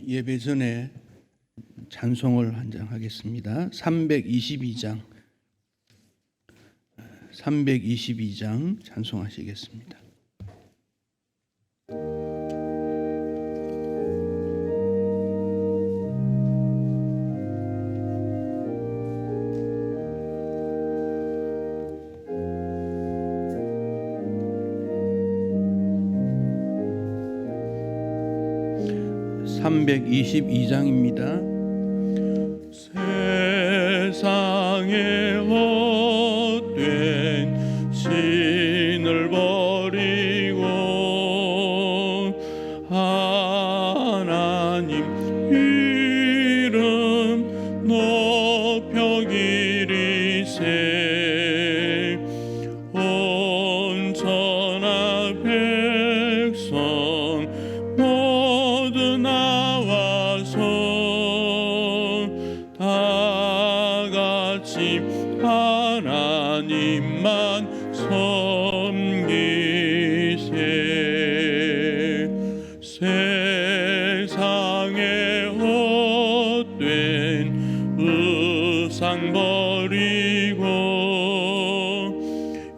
예배 전에 찬송을 한 장 하겠습니다. 322장 찬송하시겠습니다. (322장입니다) 세상에 헛된 신을 버리고 하나님 이름 높여 기리세. 온 천하 백성 모두 나와서 다 같이 하나님만 섬기세. 세상에 헛된 우상 버리고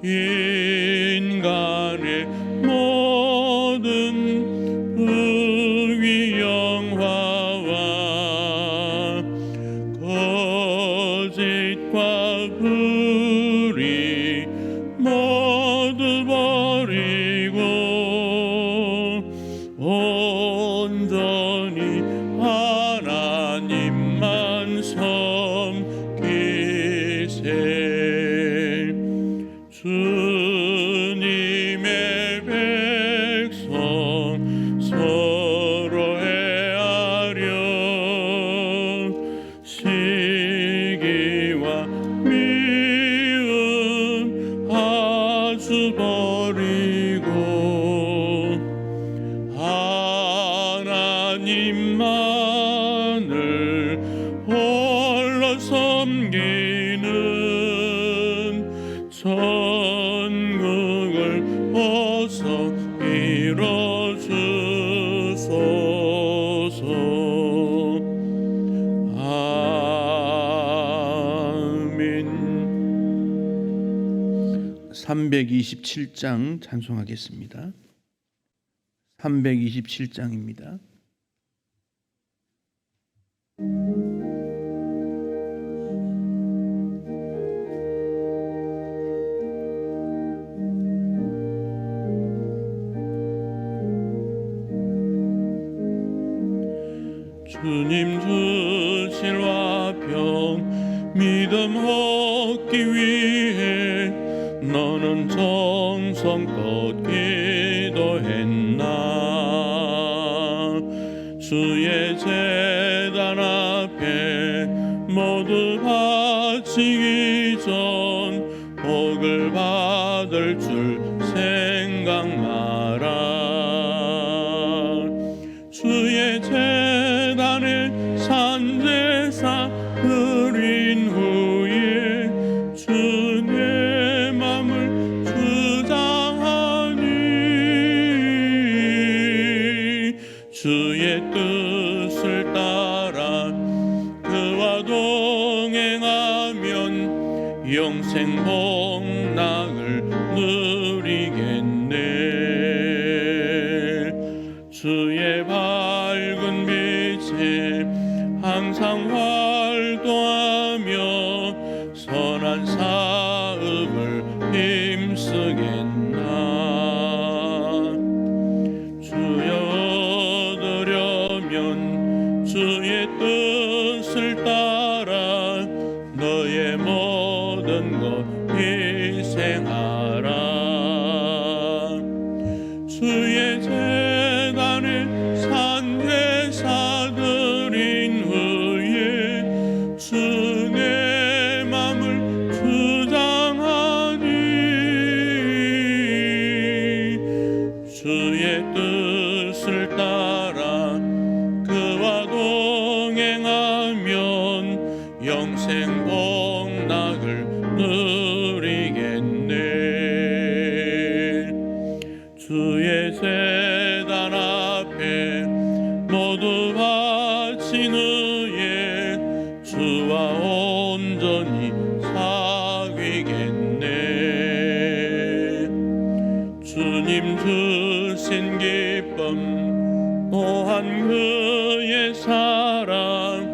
인간의 모든 부귀 영화와 거짓과 불의 모두 버리고 온전히 하나님만 섬기세. 주님의 백성 서로 헤아려 시기와 미움 아주 버리고 하나님만을 홀로 섬기는 천국을 어서 이뤄주소서. 아멘. 327장 찬송하겠습니다. 327장입니다. 주님 주실 화평 믿음 얻기 위해 너는 정성껏 기도했나. 주의 제단 앞에 모두 바치기 전 복을 받을 줄 생각 마라. 주의 제단에 산제사 드린 후에 주의 맘을 주장하니 주의 뜻을 따라 그와 동행하면 영생 복락을 누리겠네. 주의 밝은 빛에 항상 활동하며 선한 사업을 힘쓰겠나. 주여 얻으려면 주의 뜻을 따라 너의 모든 것 희생하라. 주의 제단에 산제사 드린 후에 주의 맘을 주장하니 주의 뜻을 따라 그와 동행하며 또한 그의 사랑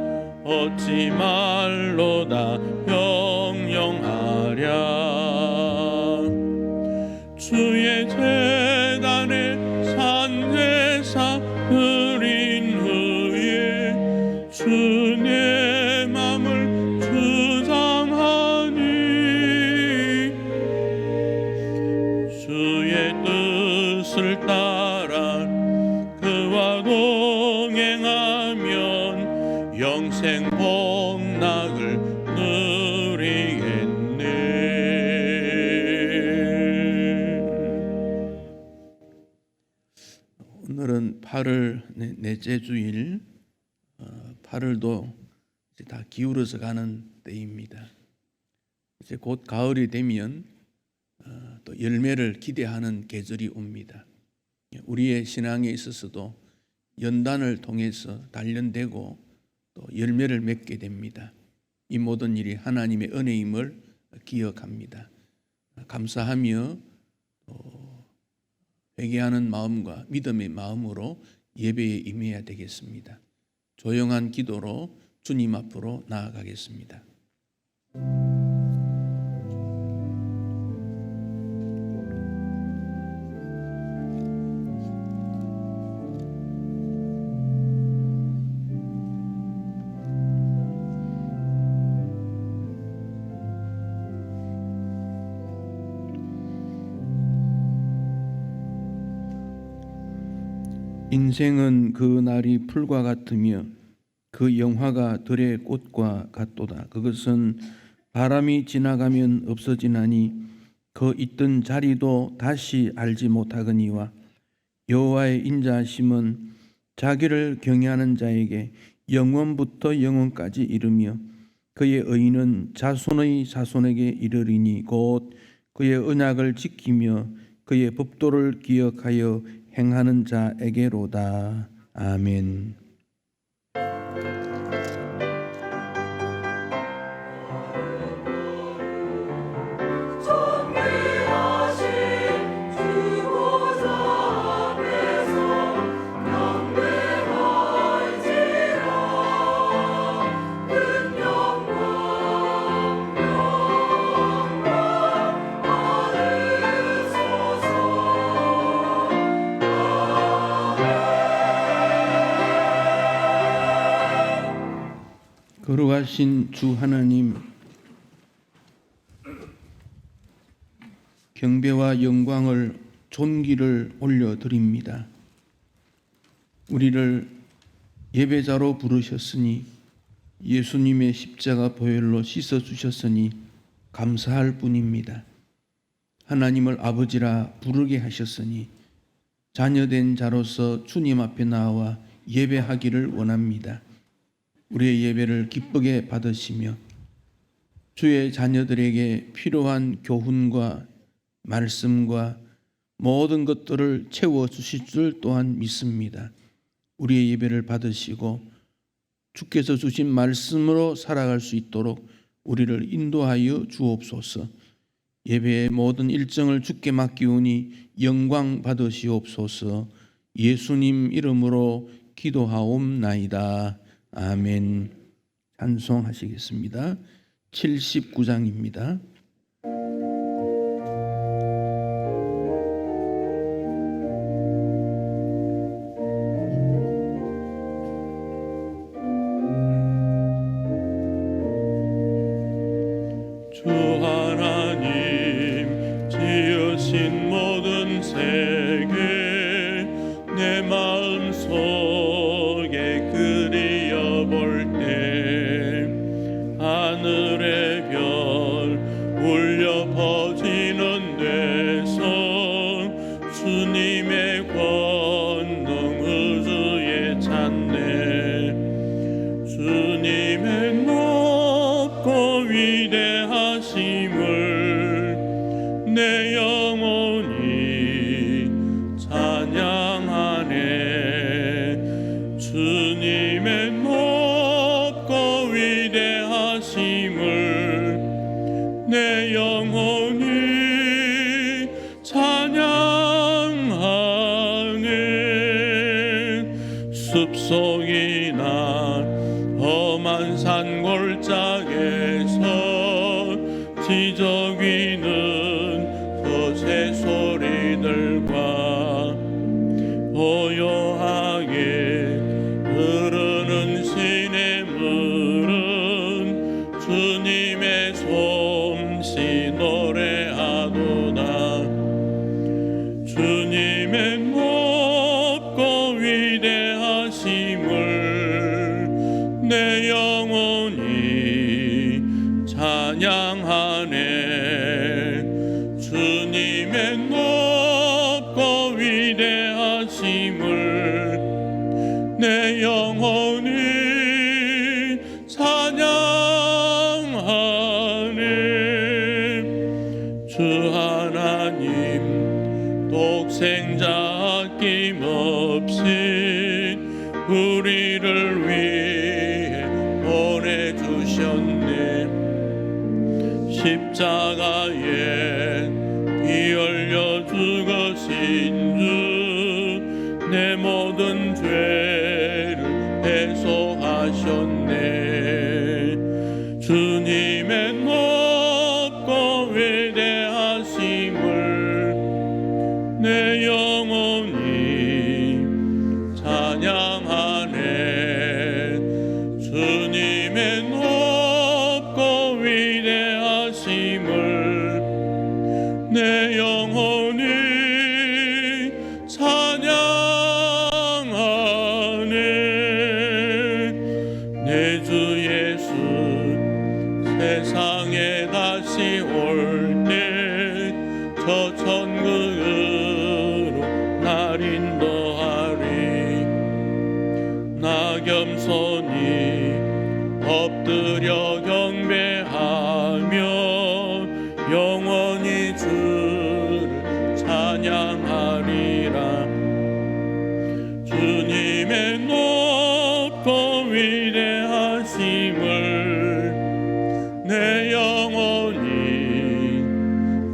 어찌 말로다 영영하랴. 주의 재단에 산제사 드린 후에 주 내 맘을 주장하니 주의 뜻을 따라 그와 동행하면 영생 복락을 누리겠네. 오늘은 8월 넷째 주일, 8월도 이제 다 기울어서 가는 때입니다. 이제 곧 가을이 되면 또 열매를 기대하는 계절이 옵니다. 우리의 신앙에 있어서도 연단을 통해서 단련되고 또 열매를 맺게 됩니다. 이 모든 일이 하나님의 은혜임을 기억합니다. 감사하며 회개하는 마음과 믿음의 마음으로 예배에 임해야 되겠습니다. 조용한 기도로 주님 앞으로 나아가겠습니다. 인생은 그 날이 풀과 같으며 그 영화가 들의 꽃과 같도다. 그것은 바람이 지나가면 없어지나니 그 있던 자리도 다시 알지 못하거니와 여호와의 인자하심은 자기를 경외하는 자에게 영원부터 영원까지 이르며 그의 의인은 자손의 자손에게 이르리니 곧 그의 언약을 지키며 그의 법도를 기억하여 행하는 자에게로다. 아멘. 거룩하신 주 하나님, 경배와 영광을 존귀를 올려드립니다. 우리를 예배자로 부르셨으니 예수님의 십자가 보혈로 씻어주셨으니 감사할 뿐입니다. 하나님을 아버지라 부르게 하셨으니 자녀된 자로서 주님 앞에 나와 예배하기를 원합니다. 우리의 예배를 기쁘게 받으시며 주의 자녀들에게 필요한 교훈과 말씀과 모든 것들을 채워주실 줄 또한 믿습니다. 우리의 예배를 받으시고 주께서 주신 말씀으로 살아갈 수 있도록 우리를 인도하여 주옵소서. 예배의 모든 일정을 주께 맡기오니 영광 받으시옵소서. 예수님 이름으로 기도하옵나이다. 아멘. 찬송하시겠습니다. 79장입니다. 주 하나님 지으신 모든 세계 내 마음속에 그리어 볼 때 하늘의 별 숲속이나 험한 산골짜기에서 지저귀는 그 새소리들과 고요하게 흐르는 시냇물은 주님의 솜씨 노래하도다. 주님의 높고 위대하심을 내 영혼이 찬양하네. 주님의 높고 위대하심을 내 영혼이 찬양하네. 주 하나님 독생자 아낌없이 우리를 위해 보내주셨네. 십자가에 피 흘려 죽으신 주 내 모든 죄를 해소하셨네. 주님의 높고 위대하심을 내 영혼이 찬양하네. 주님의 높고 위대하심을 내 영혼이 찬양하네. 내 주 예수 세상에 다시 올 때 저 천국으로 날 인도하리. 나 겸손히 엎드려 경배하며 영원히 주를 찬양하리라. 주님의 높고 위대하심을 내 영혼이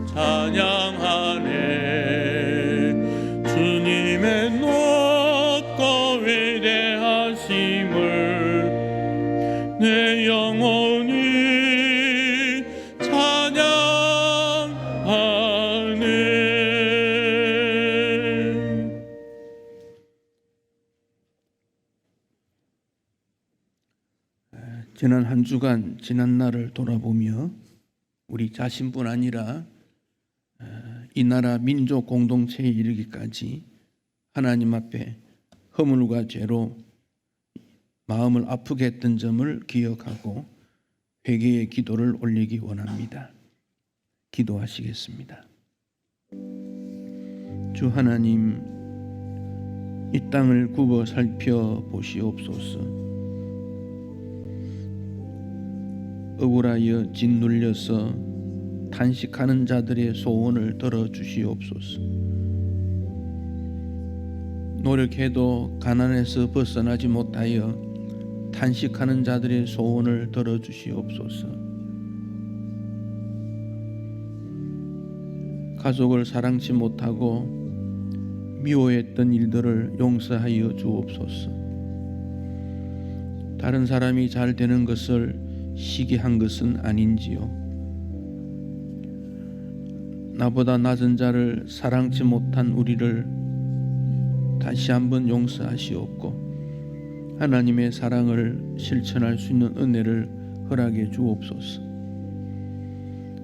찬양하네. 주님의 높고 위대하심을 내 영혼이 찬양하네. 지난 한 주간 지난 날을 돌아보며 우리 자신뿐 아니라 이 나라 민족 공동체에 이르기까지 하나님 앞에 허물과 죄로 마음을 아프게 했던 점을 기억하고 회개의 기도를 올리기 원합니다. 기도하시겠습니다. 주 하나님, 이 땅을 굽어 살펴보시옵소서. 억울하여 짓눌려서 탄식하는 자들의 소원을 들어주시옵소서. 노력해도 가난에서 벗어나지 못하여 탄식하는 자들의 소원을 들어주시옵소서. 가족을 사랑치 못하고 미워했던 일들을 용서하여 주옵소서. 다른 사람이 잘 되는 것을 시기한 것은 아닌지요. 나보다 낮은 자를 사랑치 못한 우리를 다시 한번 용서하시옵고 하나님의 사랑을 실천할 수 있는 은혜를 허락해 주옵소서.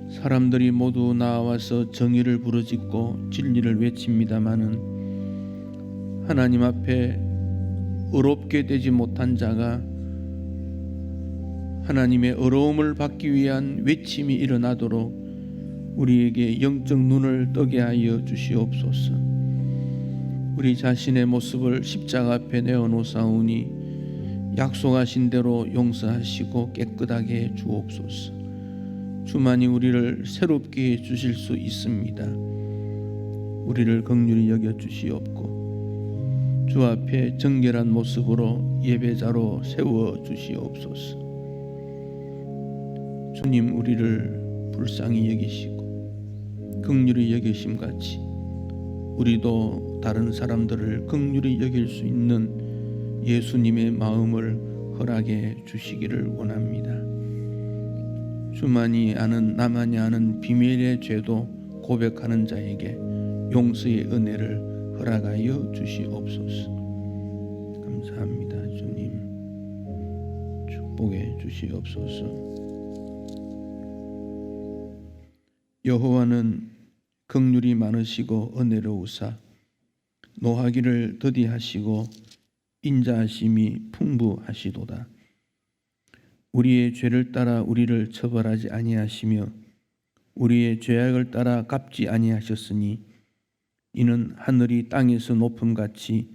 사람들이 모두 나와서 정의를 부르짖고 진리를 외칩니다마는 하나님 앞에 의롭게 되지 못한 자가 하나님의 의로움을 받기 위한 외침이 일어나도록 우리에게 영적 눈을 뜨게 하여 주시옵소서. 우리 자신의 모습을 십자가 앞에 내어놓사오니 약속하신 대로 용서하시고 깨끗하게 해 주옵소서. 주만이 우리를 새롭게 해 주실 수 있습니다. 우리를 긍휼히 여겨 주시옵고 주 앞에 정결한 모습으로 예배자로 세워 주시옵소서. 주님, 우리를 불쌍히 여기시고 긍휼히 여기심같이 우리도 다른 사람들을 긍휼히 여길 수 있는 예수님의 마음을 허락해 주시기를 원합니다. 주만이 아는 나만이 아는 비밀의 죄도 고백하는 자에게 용서의 은혜를 허락하여 주시옵소서. 감사합니다. 주님 축복해 주시옵소서. 여호와는 긍휼이 많으시고 은혜로우사 노하기를 더디하시고 인자하심이 풍부하시도다. 우리의 죄를 따라 우리를 처벌하지 아니하시며 우리의 죄악을 따라 갚지 아니하셨으니 이는 하늘이 땅에서 높음같이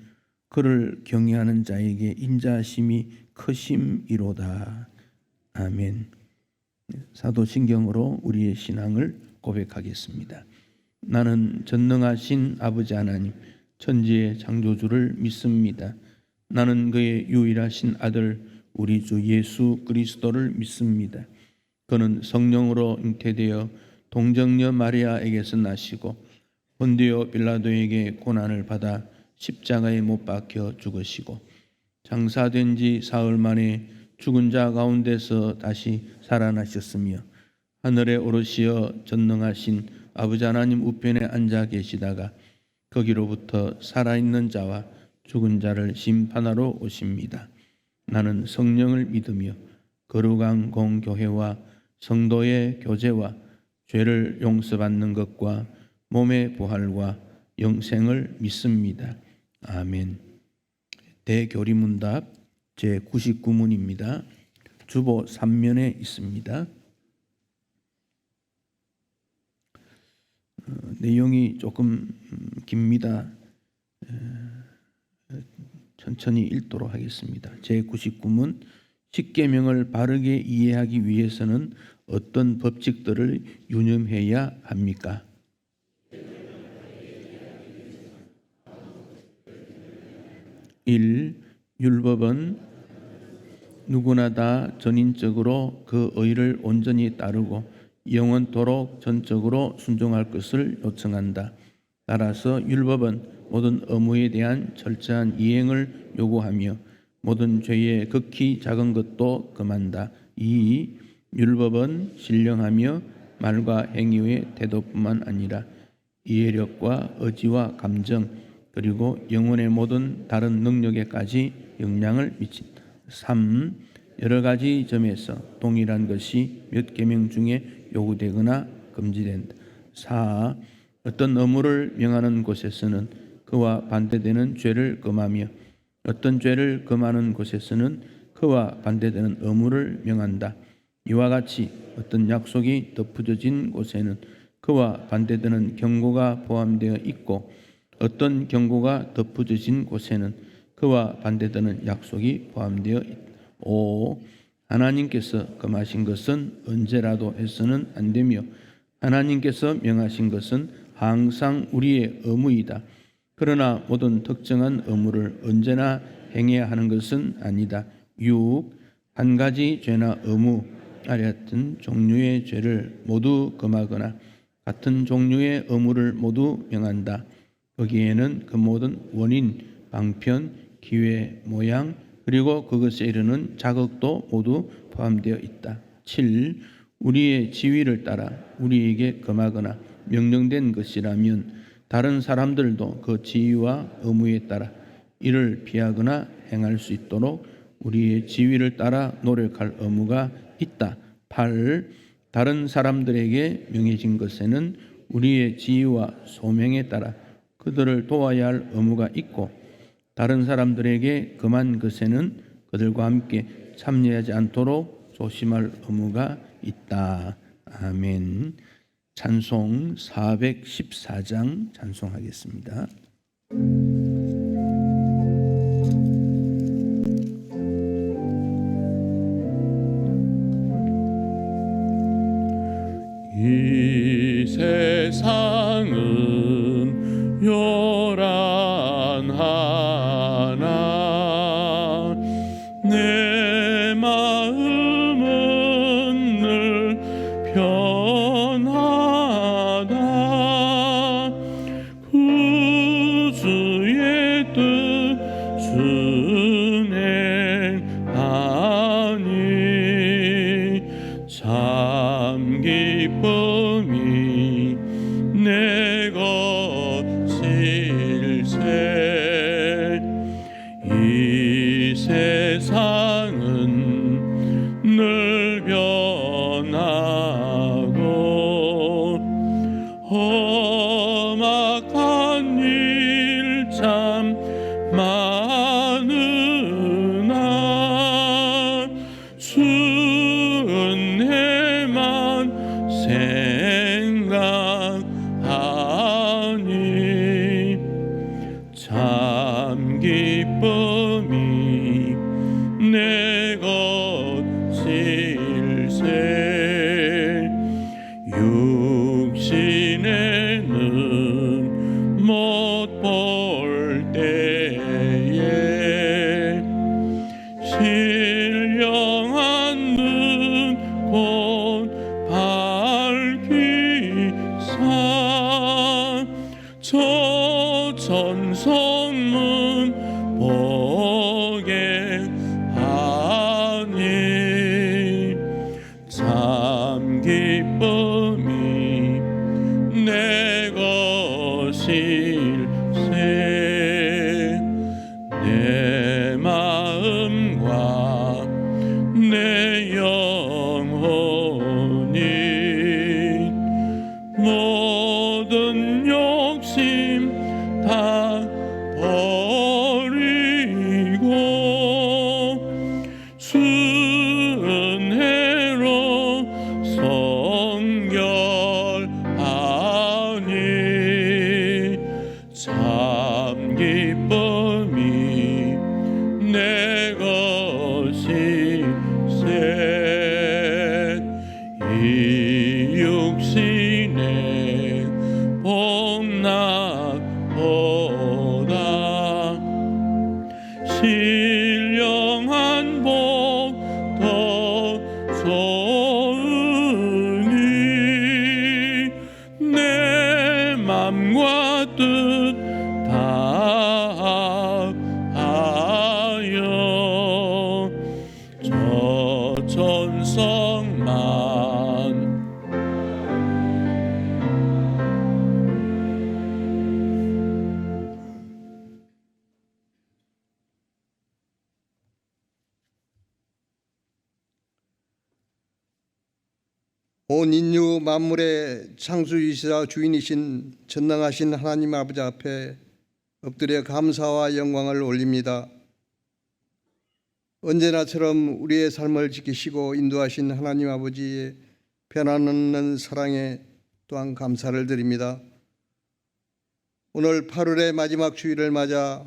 그를 경외하는 자에게 인자하심이 크심이로다. 아멘. 사도신경으로 우리의 신앙을 고백하겠습니다. 나는 전능하신 아버지 하나님 천지의 창조주를 믿습니다. 나는 그의 유일하신 아들 우리 주 예수 그리스도를 믿습니다. 그는 성령으로 잉태되어 동정녀 마리아에게서 나시고 본디오 빌라도에게 고난을 받아 십자가에 못 박혀 죽으시고 장사된 지 사흘 만에 죽은 자 가운데서 다시 살아나셨으며 하늘에 오르시어 전능하신 아버지 하나님 우편에 앉아 계시다가 거기로부터 살아있는 자와 죽은 자를 심판하러 오십니다. 나는 성령을 믿으며 거룩한 공교회와 성도의 교제와 죄를 용서받는 것과 몸의 부활과 영생을 믿습니다. 아멘. 대교리문답 제99문입니다. 주보 3면에 있습니다. 내용이 조금 깁니다. 천천히 읽도록 하겠습니다. 제99문 십계명을 바르게 이해하기 위해서는 어떤 법칙들을 유념해야 합니까? 1. 율법은 누구나 다 전인적으로 그 의를 온전히 따르고 영원토록 전적으로 순종할 것을 요청한다. 따라서 율법은 모든 의무에 대한 철저한 이행을 요구하며 모든 죄의 극히 작은 것도 금한다. 2. 율법은 신령하며 말과 행위의 태도뿐만 아니라 이해력과 의지와 감정 그리고 영혼의 모든 다른 능력에까지 영향을 미친다. 3. 여러 가지 점에서 동일한 것이 몇 계명 중에 요구되거나 금지된다. 4. 어떤 의무를 명하는 곳에서는 그와 반대되는 죄를 금하며 어떤 죄를 금하는 곳에서는 그와 반대되는 의무를 명한다. 이와 같이 어떤 약속이 덧붙여진 곳에는 그와 반대되는 경고가 포함되어 있고 어떤 경고가 덧붙여진 곳에는 그와 반대되는 약속이 포함되어 있다. 5. 하나님께서 금하신 것은 언제라도 해서는 안 되며 하나님께서 명하신 것은 항상 우리의 의무이다. 그러나 모든 특정한 의무를 언제나 행해야 하는 것은 아니다. 6. 한 가지 죄나 의무 아래 같은 종류의 죄를 모두 금하거나 같은 종류의 의무를 모두 명한다. 거기에는 그 모든 원인, 방편, 기회, 모양 그리고 그것에 이르는 자극도 모두 포함되어 있다. 7. 우리의 지위를 따라 우리에게 금하거나 명령된 것이라면 다른 사람들도 그 지위와 의무에 따라 이를 피하거나 행할 수 있도록 우리의 지위를 따라 노력할 의무가 있다. 8. 다른 사람들에게 명해진 것에는 우리의 지위와 소명에 따라 그들을 도와야 할 의무가 있고 다른 사람들에게 금한 것에는 그들과 함께 참여하지 않도록 조심할 의무가 있다. 아멘. 찬송 414장 찬송하겠습니다. 이 세상은 요란하나 내 마음은 늘 편하다. 구주의 은행하니 참 기쁨이 내 것일세. 이 세상은 늘 변하고 험악한 일 참 많으나 순애만 생각하니 참 기쁨이 내 것일세. 육신에는 못 볼 때에 신령한 눈 곧 밝히사 저 천성문 보게 하니 참 기쁨이 내 것일세. 내 마음과 내 영혼이 모든 욕심 다 버리고 순애로 성결하니 참 기쁨이 내 것일세. 이 육신의 복락보다 신령한 복 더 좋으니 내 맘과 뜻 다하여 저 천성만 온 인류 만물의 창수이시자 주인이신 전능하신 하나님 아버지 앞에 엎드려 감사와 영광을 올립니다. 언제나처럼 우리의 삶을 지키시고 인도하신 하나님 아버지의 변함없는 사랑에 또한 감사를 드립니다. 오늘 8월의 마지막 주일을 맞아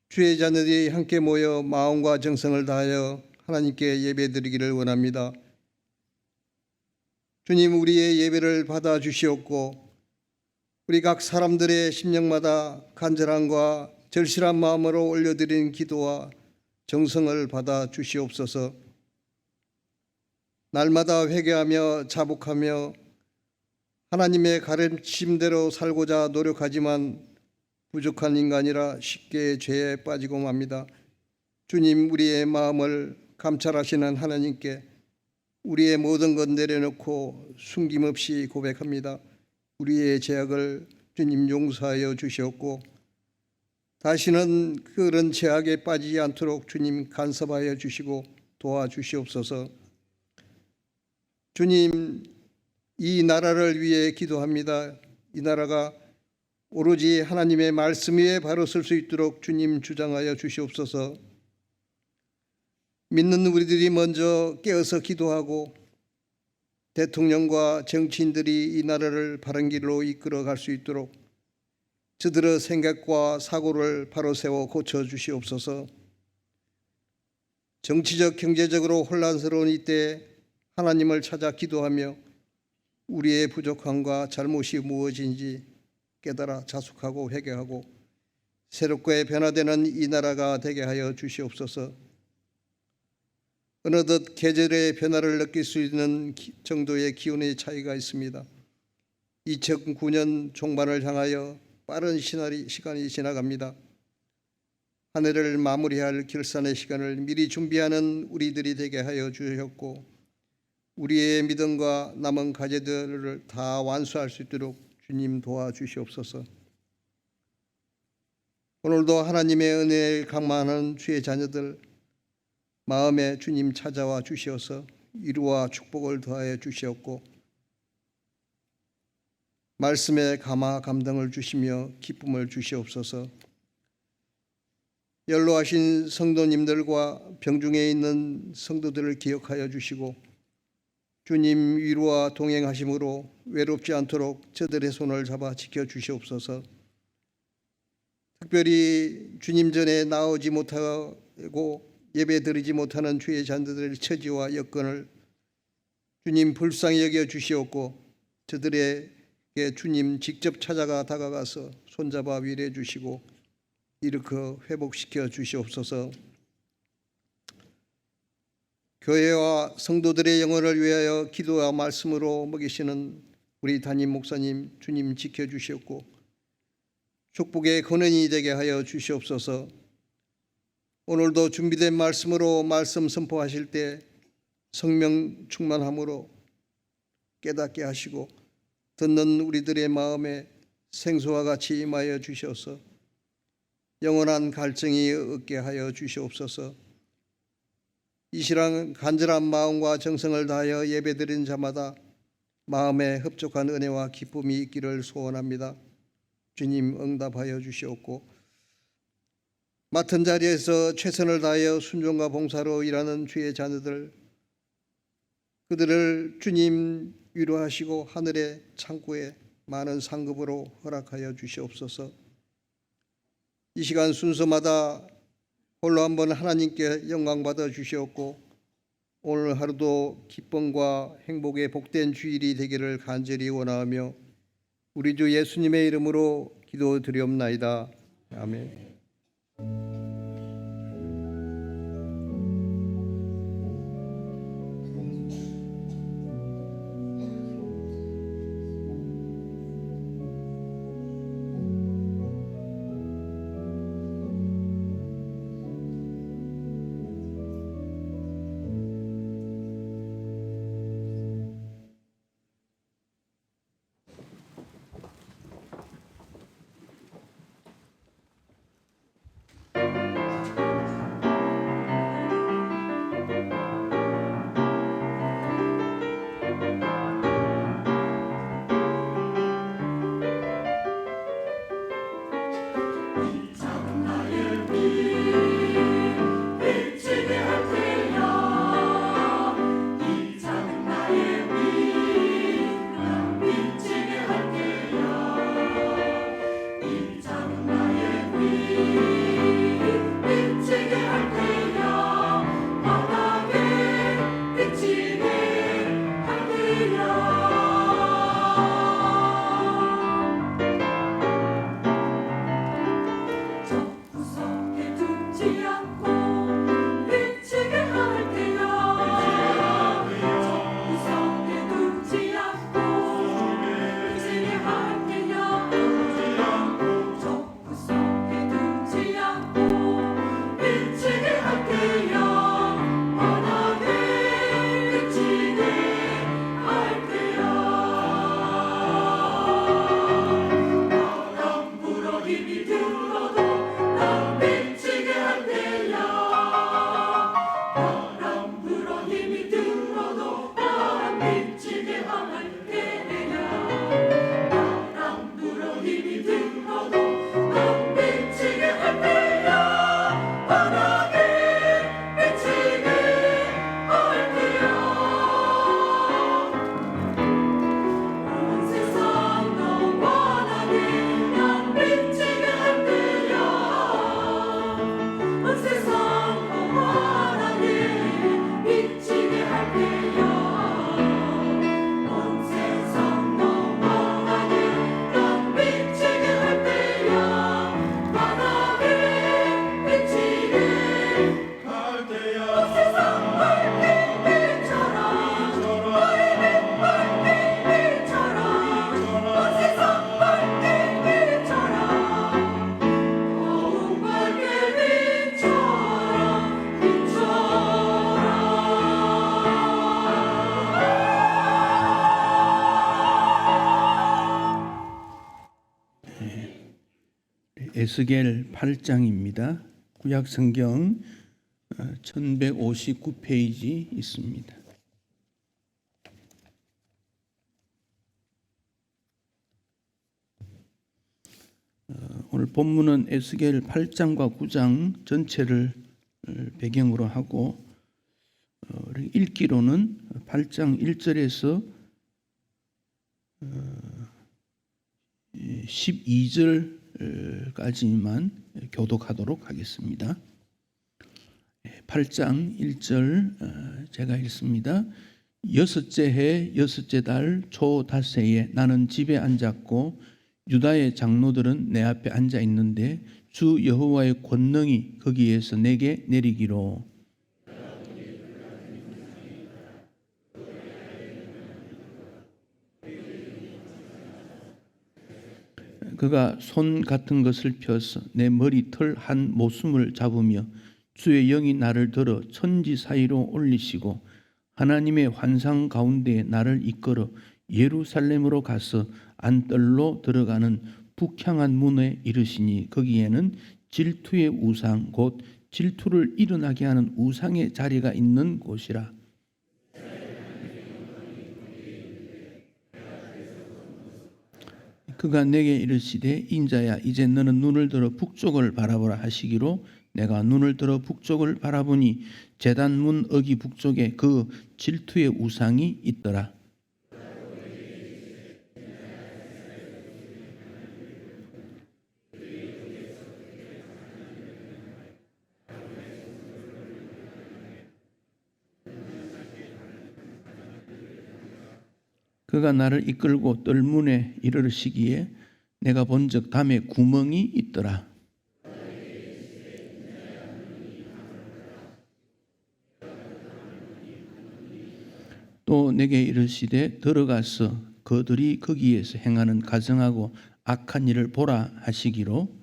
주의 자녀들이 함께 모여 마음과 정성을 다하여 하나님께 예배드리기를 원합니다. 주님, 우리의 예배를 받아 주시옵고 우리 각 사람들의 심령마다 간절함과 절실한 마음으로 올려드린 기도와 정성을 받아 주시옵소서. 날마다 회개하며 자복하며 하나님의 가르침대로 살고자 노력하지만 부족한 인간이라 쉽게 죄에 빠지고 맙니다. 주님, 우리의 마음을 감찰하시는 하나님께 우리의 모든 것 내려놓고 숨김없이 고백합니다. 우리의 죄악을 주님 용서하여 주시옵고 다시는 그런 죄악에 빠지지 않도록 주님 간섭하여 주시고 도와주시옵소서. 주님, 이 나라를 위해 기도합니다. 이 나라가 오로지 하나님의 말씀 위에 바로 설 수 있도록 주님 주장하여 주시옵소서. 믿는 우리들이 먼저 깨어서 기도하고 대통령과 정치인들이 이 나라를 바른 길로 이끌어 갈 수 있도록 저들의 생각과 사고를 바로 세워 고쳐 주시옵소서. 정치적 경제적으로 혼란스러운 이때 하나님을 찾아 기도하며 우리의 부족함과 잘못이 무엇인지 깨달아 자숙하고 회개하고 새롭게 변화되는 이 나라가 되게 하여 주시옵소서. 어느덧 계절의 변화를 느낄 수 있는 정도의 기온의 차이가 있습니다. 2009년 종반을 향하여 빠른 시간이 지나갑니다. 한 해를 마무리할 결산의 시간을 미리 준비하는 우리들이 되게 하여 주셨고 우리의 믿음과 남은 과제들을 다 완수할 수 있도록 주님 도와주시옵소서. 오늘도 하나님의 은혜에 강만하는 주의 자녀들 마음에 주님 찾아와 주시어서 위로와 축복을 더하여 주시옵고 말씀에 감화 감동을 주시며 기쁨을 주시옵소서. 연로하신 성도님들과 병중에 있는 성도들을 기억하여 주시고 주님 위로와 동행하심으로 외롭지 않도록 저들의 손을 잡아 지켜 주시옵소서. 특별히 주님 전에 나오지 못하고 예배 드리지 못하는 주의 자녀들의 처지와 여건을 주님 불쌍히 여겨 주시옵고 저들에게 주님 직접 찾아가 다가가서 손잡아 위로해 주시고 일으켜 회복시켜 주시옵소서. 교회와 성도들의 영혼을 위하여 기도와 말씀으로 먹이시는 우리 담임 목사님 주님 지켜주시옵고 축복의 근원이 되게 하여 주시옵소서. 오늘도 준비된 말씀으로 말씀 선포하실 때 성령 충만함으로 깨닫게 하시고 듣는 우리들의 마음에 생수와 같이 임하여 주셔서 영원한 갈증이 얻게 하여 주시옵소서. 이 시간 간절한 마음과 정성을 다하여 예배드리는 자마다 마음에 흡족한 은혜와 기쁨이 있기를 소원합니다. 주님 응답하여 주시옵고 맡은 자리에서 최선을 다하여 순종과 봉사로 일하는 주의 자녀들 그들을 주님 위로하시고 하늘의 창고에 많은 상급으로 허락하여 주시옵소서. 이 시간 순서마다 홀로 한번 하나님께 영광 받아 주시옵고 오늘 하루도 기쁨과 행복의 복된 주일이 되기를 간절히 원하며 우리 주 예수님의 이름으로 기도드리옵나이다. 아멘. 에스겔 8장입니다. 구약 성경 1159페이지 있습니다. 오늘 본문은 에스겔 8장과 9장 전체를 배경으로 하고 읽기로는 8장 1절에서 12절까지만 교독하도록 하겠습니다. 8장 1절 제가 읽습니다. 여섯째 해 여섯째 달 초 닷새에 나는 집에 앉았고 유다의 장로들은 내 앞에 앉아 있는데 주 여호와의 권능이 거기에서 내게 내리기로 그가 손 같은 것을 펴서 내 머리털 한 모숨을 잡으며 주의 영이 나를 들어 천지 사이로 올리시고 하나님의 환상 가운데 나를 이끌어 예루살렘으로 가서 안뜰로 들어가는 북향한 문에 이르시니 거기에는 질투의 우상 곧 질투를 일어나게 하는 우상의 자리가 있는 곳이라. 그가 내게 이르시되 인자야 이제 너는 눈을 들어 북쪽을 바라보라 하시기로 내가 눈을 들어 북쪽을 바라보니 제단문 어기 북쪽에 그 질투의 우상이 있더라. 그가 나를 이끌고 뜰문에 이르시기에 내가 본즉 담에 구멍이 있더라. 또 내게 이르시되 들어가서 그들이 거기에서 행하는 가증하고 악한 일을 보라 하시기로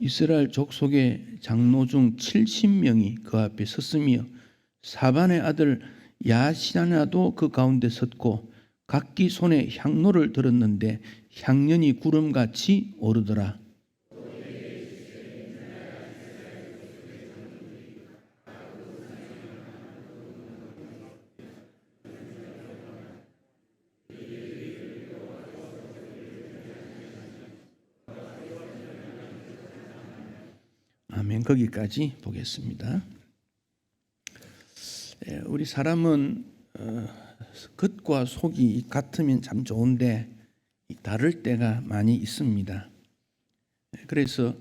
이스라엘 족속의 장로 중 70명이 그 앞에 섰으며 사반의 아들 야시나도 그 가운데 섰고 각기 손에 향로를 들었는데 향연이 구름같이 오르더라. 아멘. 거기까지 보겠습니다. 우리 사람은 겉과 속이 같으면 참 좋은데 다를 때가 많이 있습니다. 그래서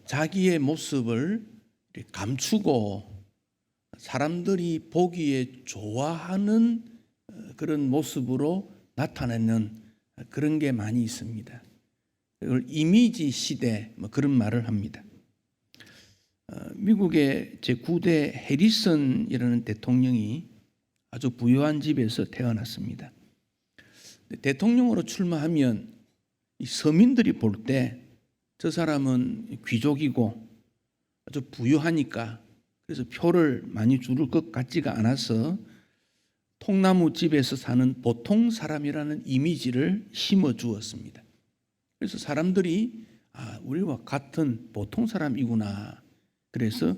자기의 모습을 감추고 사람들이 보기에 좋아하는 그런 모습으로 나타내는 그런 게 많이 있습니다. 이걸 이미지 시대 그런 말을 합니다. 미국의 제9대 해리슨이라는 대통령이 아주 부유한 집에서 태어났습니다. 대통령으로 출마하면 이 서민들이 볼 때 저 사람은 귀족이고 아주 부유하니까 그래서 표를 많이 줄 것 같지가 않아서 통나무 집에서 사는 보통 사람이라는 이미지를 심어 주었습니다. 그래서 사람들이 우리와 같은 보통 사람이구나. 그래서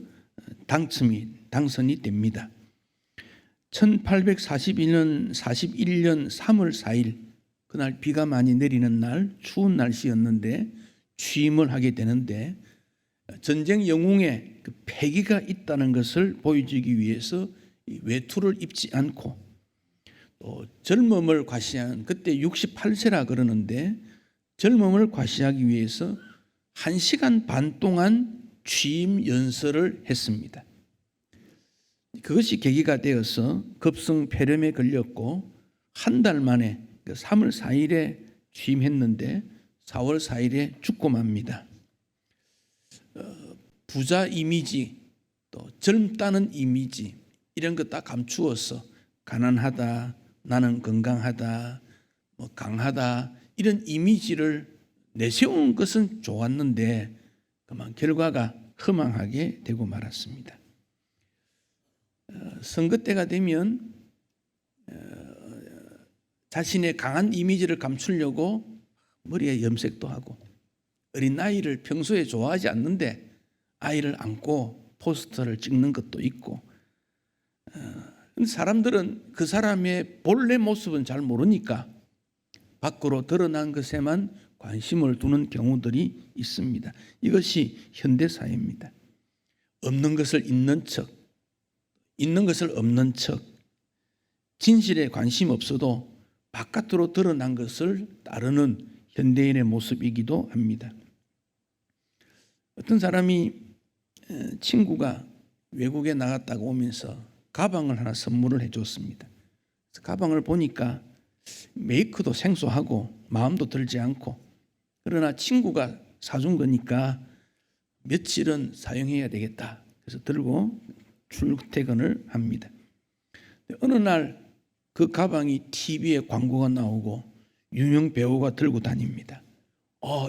당선이 됩니다. 1841년 3월 4일 그날 비가 많이 내리는 날 추운 날씨였는데 취임을 하게 되는데 전쟁 영웅의 그 패기가 있다는 것을 보여주기 위해서 외투를 입지 않고 또 젊음을 과시한 그때 68세라 그러는데 젊음을 과시하기 위해서 1시간 반 동안 취임 연설을 했습니다. 그것이 계기가 되어서 급성폐렴에 걸렸고 한 달 만에 3월 4일에 취임했는데 4월 4일에 죽고 맙니다. 부자 이미지 또 젊다는 이미지 이런 거 다 감추어서 가난하다, 나는 건강하다, 강하다 이런 이미지를 내세운 것은 좋았는데 그만 결과가 허망하게 되고 말았습니다. 선거 때가 되면 자신의 강한 이미지를 감추려고 머리에 염색도 하고, 어린 아이를 평소에 좋아하지 않는데 아이를 안고 포스터를 찍는 것도 있고, 사람들은 그 사람의 본래 모습은 잘 모르니까 밖으로 드러난 것에만 관심을 두는 경우들이 있습니다. 이것이 현대사회입니다. 없는 것을 있는 척, 있는 것을 없는 척, 진실에 관심 없어도 바깥으로 드러난 것을 따르는 현대인의 모습이기도 합니다. 어떤 사람이 친구가 외국에 나갔다가 오면서 가방을 하나 선물을 해줬습니다. 가방을 보니까 메이크도 생소하고 마음도 들지 않고, 그러나 친구가 사준 거니까 며칠은 사용해야 되겠다. 그래서 들고 출퇴근을 합니다. 어느 날 그 가방이 TV에 광고가 나오고 유명 배우가 들고 다닙니다.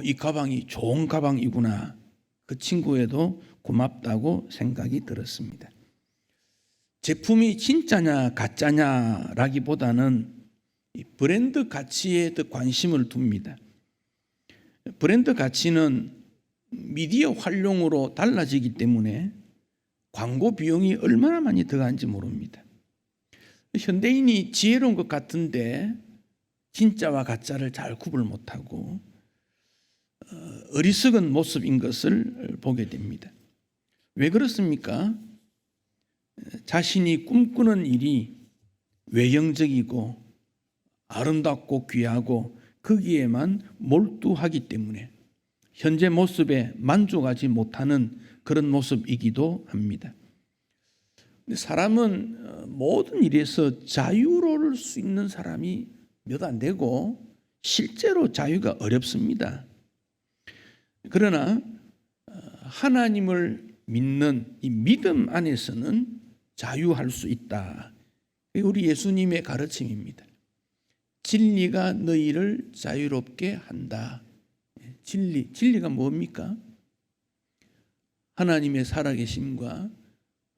이 가방이 좋은 가방이구나. 그 친구에도 고맙다고 생각이 들었습니다. 제품이 진짜냐 가짜냐라기보다는 브랜드 가치에 더 관심을 둡니다. 브랜드 가치는 미디어 활용으로 달라지기 때문에 광고 비용이 얼마나 많이 들어가는지 모릅니다. 현대인이 지혜로운 것 같은데 진짜와 가짜를 잘 구분을 못하고 어리석은 모습인 것을 보게 됩니다. 왜 그렇습니까? 자신이 꿈꾸는 일이 외형적이고 아름답고 귀하고 거기에만 몰두하기 때문에 현재 모습에 만족하지 못하는 그런 모습이기도 합니다. 사람은 모든 일에서 자유로울 수 있는 사람이 몇 안 되고 실제로 자유가 어렵습니다. 그러나 하나님을 믿는 이 믿음 안에서는 자유할 수 있다. 우리 예수님의 가르침입니다. 진리가 너희를 자유롭게 한다. 진리가 뭡니까? 하나님의 살아계심과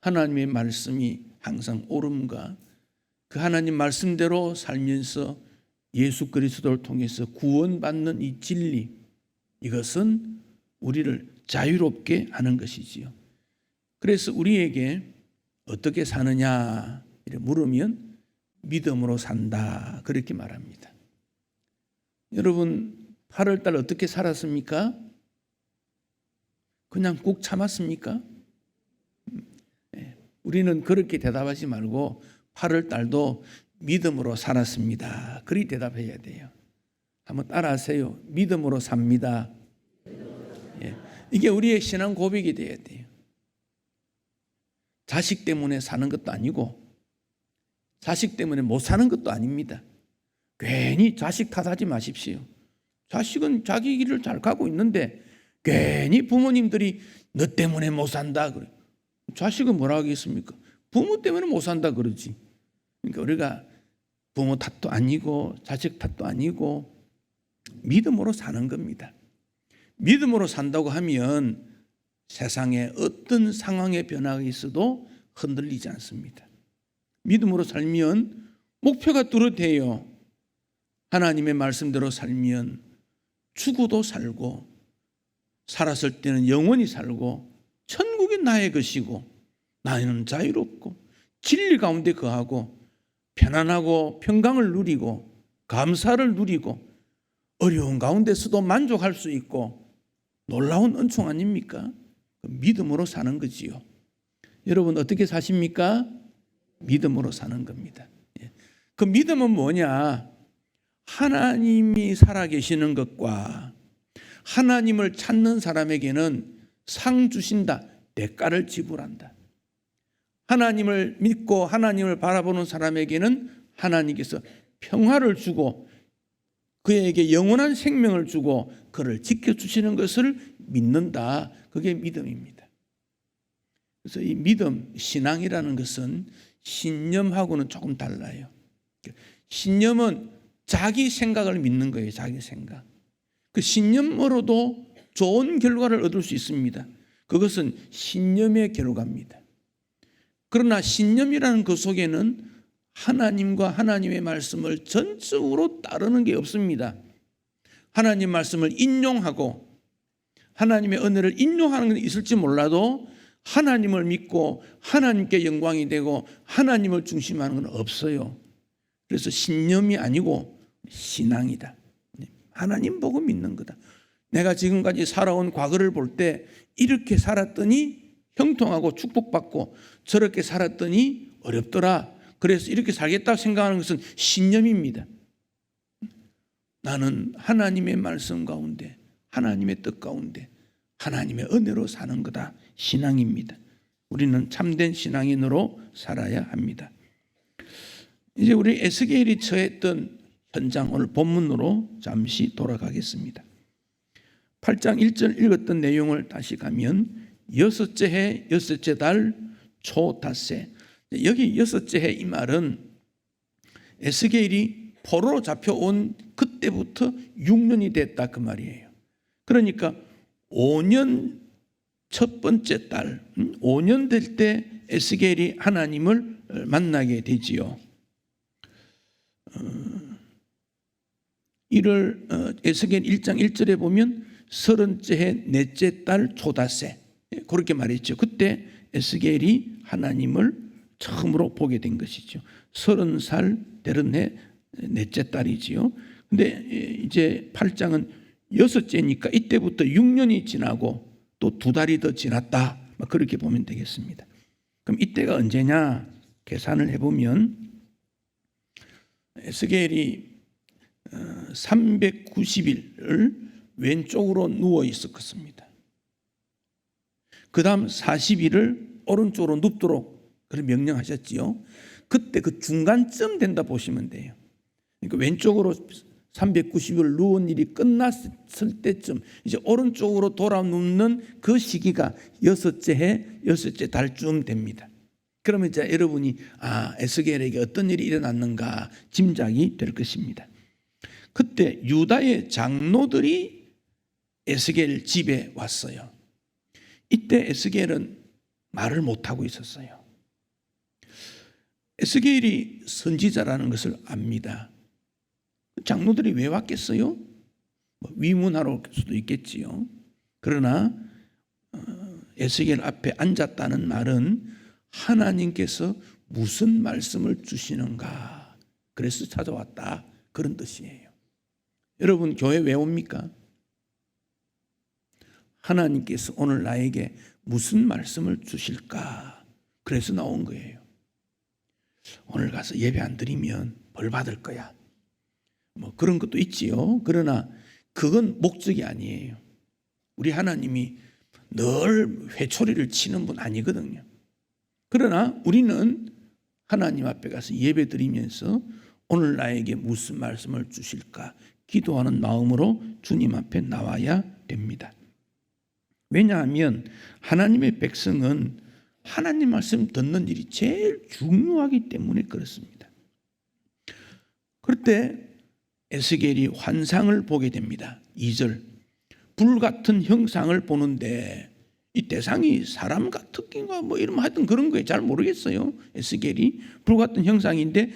하나님의 말씀이 항상 옳음과 그 하나님 말씀대로 살면서 예수 그리스도를 통해서 구원받는 이 진리, 이것은 우리를 자유롭게 하는 것이지요. 그래서 우리에게 어떻게 사느냐 이렇게 물으면 믿음으로 산다 그렇게 말합니다. 여러분 8월달 어떻게 살았습니까? 그냥 꾹 참았습니까? 우리는 그렇게 대답하지 말고 8월달도 믿음으로 살았습니다. 그리 대답해야 돼요. 한번 따라하세요. 믿음으로 삽니다. 이게 우리의 신앙 고백이 돼야 돼요. 자식 때문에 사는 것도 아니고 자식 때문에 못 사는 것도 아닙니다. 괜히 자식 탓하지 마십시오. 자식은 자기 길을 잘 가고 있는데 괜히 부모님들이 너 때문에 못 산다 그래. 자식은 뭐라 하겠습니까? 부모 때문에 못 산다 그러지. 그러니까 우리가 부모 탓도 아니고 자식 탓도 아니고 믿음으로 사는 겁니다. 믿음으로 산다고 하면 세상에 어떤 상황의 변화가 있어도 흔들리지 않습니다. 믿음으로 살면 목표가 뚜렷해요. 하나님의 말씀대로 살면 죽어도 살고 살았을 때는 영원히 살고 천국이 나의 것이고 나는 자유롭고 진리 가운데 거하고 편안하고 평강을 누리고 감사를 누리고 어려운 가운데서도 만족할 수 있고 놀라운 은총 아닙니까? 믿음으로 사는 거지요. 여러분 어떻게 사십니까? 믿음으로 사는 겁니다. 그 믿음은 뭐냐? 하나님이 살아계시는 것과 하나님을 찾는 사람에게는 상 주신다. 대가를 지불한다. 하나님을 믿고 하나님을 바라보는 사람에게는 하나님께서 평화를 주고 그에게 영원한 생명을 주고 그를 지켜주시는 것을 믿는다. 그게 믿음입니다. 그래서 이 믿음, 신앙이라는 것은 신념하고는 조금 달라요. 신념은 자기 생각을 믿는 거예요. 자기 생각. 그 신념으로도 좋은 결과를 얻을 수 있습니다. 그것은 신념의 결과입니다. 그러나 신념이라는 그 속에는 하나님과 하나님의 말씀을 전적으로 따르는 게 없습니다. 하나님 말씀을 인용하고 하나님의 은혜를 인용하는 건 있을지 몰라도 하나님을 믿고 하나님께 영광이 되고 하나님을 중심하는 건 없어요. 그래서 신념이 아니고 신앙이다. 하나님 보고 믿는 거다. 내가 지금까지 살아온 과거를 볼 때 이렇게 살았더니 형통하고 축복받고 저렇게 살았더니 어렵더라. 그래서 이렇게 살겠다고 생각하는 것은 신념입니다. 나는 하나님의 말씀 가운데 하나님의 뜻 가운데 하나님의 은혜로 사는 거다. 신앙입니다. 우리는 참된 신앙인으로 살아야 합니다. 이제 우리 에스겔이 처했던 현장, 오늘 본문으로 잠시 돌아가겠습니다. 8장 1절 읽었던 내용을 다시 가면 여섯째 해 여섯째 달 초 닷새. 여기 여섯째 해 이 말은 에스겔이 포로로 잡혀온 그때부터 6년이 됐다 그 말이에요. 그러니까 5년 첫 번째 달 5년 될 때 에스겔이 하나님을 만나게 되지요. 이를 에스겔 1장 1절에 보면 30째 해 넷째 달 초닷새 그렇게 말했죠. 그때 에스겔이 하나님을 처음으로 보게 된 것이죠. 30살 되는 해 넷째 달이지요. 근데 이제 8장은 여섯째니까 이때부터 6년이 지나고 또 2달이 더 지났다. 그렇게 보면 되겠습니다. 그럼 이때가 언제냐? 계산을 해보면 에스겔이 390일을 왼쪽으로 누워 있었습니다. 그 다음 40일을 오른쪽으로 눕도록 그런 명령하셨지요. 그때 그 중간쯤 된다 보시면 돼요. 그러니까 왼쪽으로 390일 누운 일이 끝났을 때쯤 이제 오른쪽으로 돌아 눕는 그 시기가 여섯째 해 여섯째 달쯤 됩니다. 그러면 이제 여러분이 에스겔에게 어떤 일이 일어났는가 짐작이 될 것입니다. 그때 유다의 장로들이 에스겔 집에 왔어요. 이때 에스겔은 말을 못하고 있었어요. 에스겔이 선지자라는 것을 압니다. 장로들이 왜 왔겠어요? 위문하러 올 수도 있겠지요. 그러나 에스겔 앞에 앉았다는 말은 하나님께서 무슨 말씀을 주시는가 그래서 찾아왔다 그런 뜻이에요. 여러분 교회 왜 옵니까? 하나님께서 오늘 나에게 무슨 말씀을 주실까 그래서 나온 거예요. 오늘 가서 예배 안 드리면 벌 받을 거야. 그런 것도 있지요. 그러나 그건 목적이 아니에요. 우리 하나님이 늘 회초리를 치는 분 아니거든요. 그러나 우리는 하나님 앞에 가서 예배 드리면서 오늘 나에게 무슨 말씀을 주실까 기도하는 마음으로 주님 앞에 나와야 됩니다. 왜냐하면 하나님의 백성은 하나님 말씀 듣는 일이 제일 중요하기 때문에 그렇습니다. 그럴 때 에스겔이 환상을 보게 됩니다. 2절 불같은 형상을 보는데 이 대상이 사람 같은가 이런 하여튼 그런 거에 잘 모르겠어요. 에스겔이 불같은 형상인데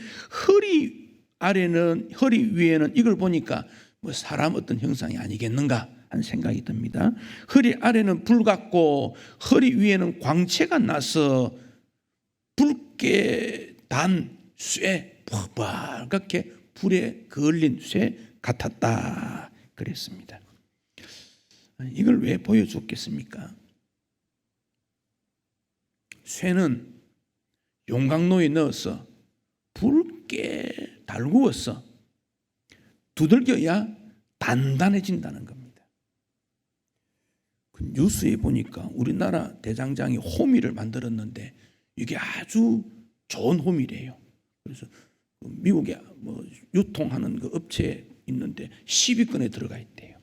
허리 위에는 이걸 보니까 사람 어떤 형상이 아니겠는가 하는 생각이 듭니다. 허리 아래는 불 같고 허리 위에는 광채가 나서 붉게 단 쇠 빨갛게 불에 그을린 쇠 같았다 그랬습니다. 이걸 왜 보여줬겠습니까? 쇠는 용광로에 넣어서 붉게 달구어서 두들겨야 단단해진다는 겁니다. 그 뉴스에 보니까 우리나라 대장장이 호미를 만들었는데 이게 아주 좋은 호미래요. 그래서 미국에 유통하는 그 업체에 있는데 10위권에 들어가 있대요.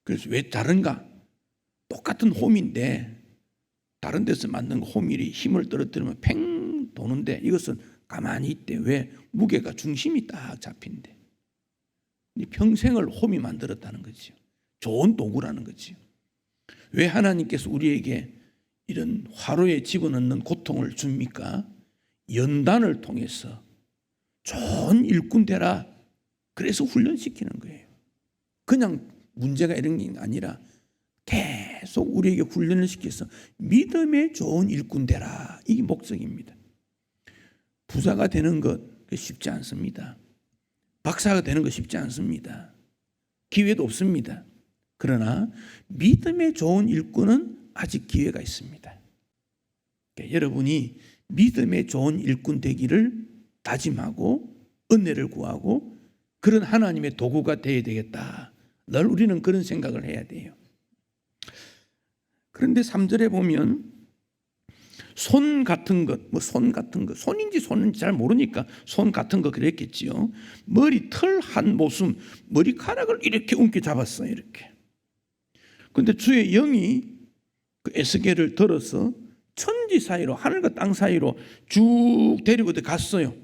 그래서 왜 다른가? 똑같은 호미인데 다른 데서 만든 호밀이 힘을 떨어뜨리면 팽 도는데 이것은 가만히 있대. 왜? 무게가 중심이 딱 잡힌대. 평생을 홈이 만들었다는 거죠. 좋은 도구라는 거죠. 왜 하나님께서 우리에게 이런 화로에 집어넣는 고통을 줍니까? 연단을 통해서 좋은 일꾼 되라. 그래서 훈련시키는 거예요. 그냥 문제가 이런 게 아니라 계속 우리에게 훈련을 시켜서 믿음의 좋은 일꾼 되라. 이게 목적입니다. 부자가 되는 것 쉽지 않습니다. 박사가 되는 것 쉽지 않습니다. 기회도 없습니다. 그러나 믿음의 좋은 일꾼은 아직 기회가 있습니다. 그러니까 여러분이 믿음의 좋은 일꾼 되기를 다짐하고 은혜를 구하고 그런 하나님의 도구가 되어야 되겠다. 늘 우리는 그런 생각을 해야 돼요. 그런데 3절에 보면 손 같은 것, 손인지 잘 모르니까 손 같은 거 그랬겠지요. 머리 털 한 모순, 머리카락을 이렇게 움켜 잡았어요. 이렇게. 그런데 주의 영이 그 에스겔을 들어서 천지 사이로, 하늘과 땅 사이로 쭉 데리고 갔어요.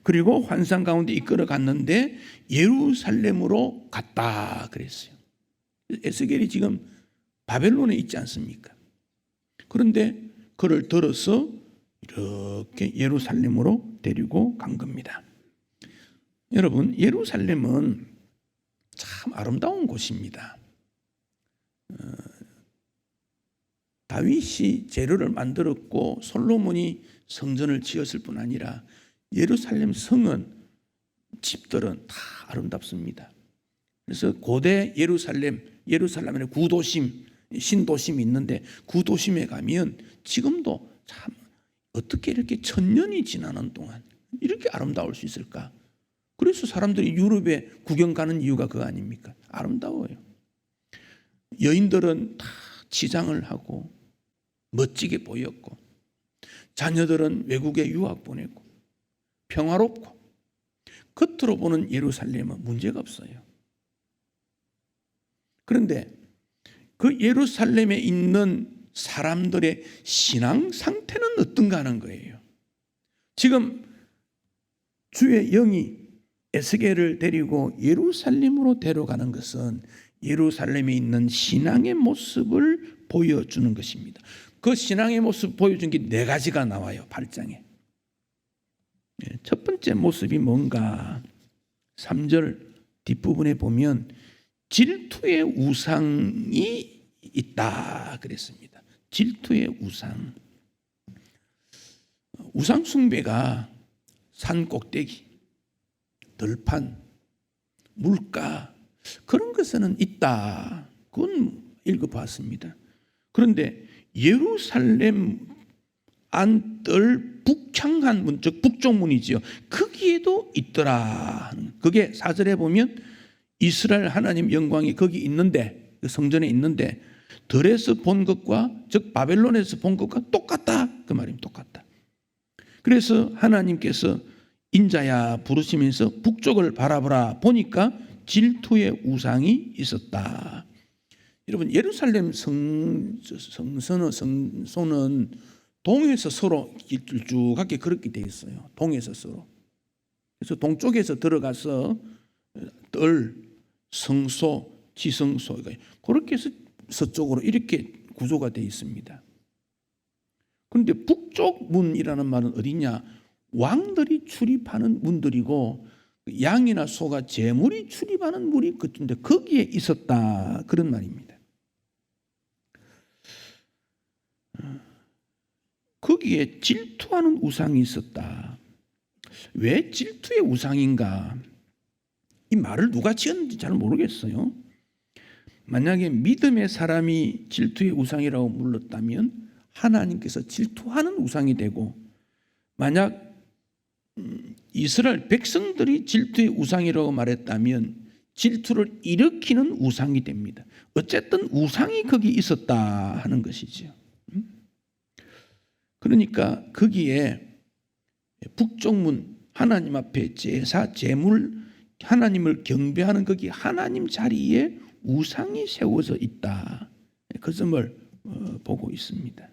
그리고 환상 가운데 이끌어 갔는데 예루살렘으로 갔다 그랬어요. 에스겔이 지금 바벨론에 있지 않습니까? 그런데 그를 들어서 이렇게 예루살렘으로 데리고 간 겁니다. 여러분, 예루살렘은 참 아름다운 곳입니다. 다윗이 재료를 만들었고 솔로몬이 성전을 지었을 뿐 아니라 예루살렘 성은 집들은 다 아름답습니다. 그래서 고대 예루살렘의 구도심, 신도심이 있는데 구도심에 가면 지금도 참 어떻게 이렇게 1000년이 지나는 동안 이렇게 아름다울 수 있을까? 그래서 사람들이 유럽에 구경 가는 이유가 그거 아닙니까? 아름다워요. 여인들은 다 치장을 하고 멋지게 보였고 자녀들은 외국에 유학 보내고 평화롭고 겉으로 보는 예루살렘은 문제가 없어요. 그런데 그 예루살렘에 있는 사람들의 신앙 상태는 어떤가 하는 거예요. 지금 주의 영이 에스겔을 데리고 예루살렘으로 데려가는 것은 예루살렘에 있는 신앙의 모습을 보여주는 것입니다. 그 신앙의 모습 보여준 게 4가지가 나와요. 8장에. 첫 번째 모습이 뭔가 3절 뒷부분에 보면 질투의 우상이 있다 그랬습니다. 질투의 우상. 우상 숭배가 산 꼭대기, 들판, 물가 그런 것에는 있다. 그건 읽어봤습니다. 그런데 예루살렘 안뜰 북향한 문, 즉 북쪽문이지요. 거기에도 있더라. 그게 4절에 보면 이스라엘 하나님 영광이 거기 있는데, 그 성전에 있는데 들에서 본 것과 즉 바벨론에서 본 것과 똑같다. 그 말입니다. 똑같다. 그래서 하나님께서 인자야 부르시면서 북쪽을 바라보라 보니까 질투의 우상이 있었다. 여러분, 예루살렘 성소는 동에서 서로 길쭉하게 그렇게 되어 있어요. 동에서 서로. 그래서 동쪽에서 들어가서 뜰, 성소, 지성소 그렇게 해서 서쪽으로 이렇게 구조가 되어 있습니다. 그런데 북쪽 문이라는 말은 어디냐? 왕들이 출입하는 문들이고 양이나 소가 제물이 출입하는 문이 그런데 거기에 있었다 그런 말입니다. 거기에 질투하는 우상이 있었다. 왜 질투의 우상인가? 이 말을 누가 지었는지 잘 모르겠어요. 만약에 믿음의 사람이 질투의 우상이라고 물렀다면 하나님께서 질투하는 우상이 되고, 만약 이스라엘 백성들이 질투의 우상이라고 말했다면 질투를 일으키는 우상이 됩니다. 어쨌든 우상이 거기 있었다 하는 것이죠. 그러니까 거기에 북쪽문 하나님 앞에 제사, 제물, 하나님을 경배하는 거기 하나님 자리에 우상이 세워져 있다. 그 점을 보고 있습니다.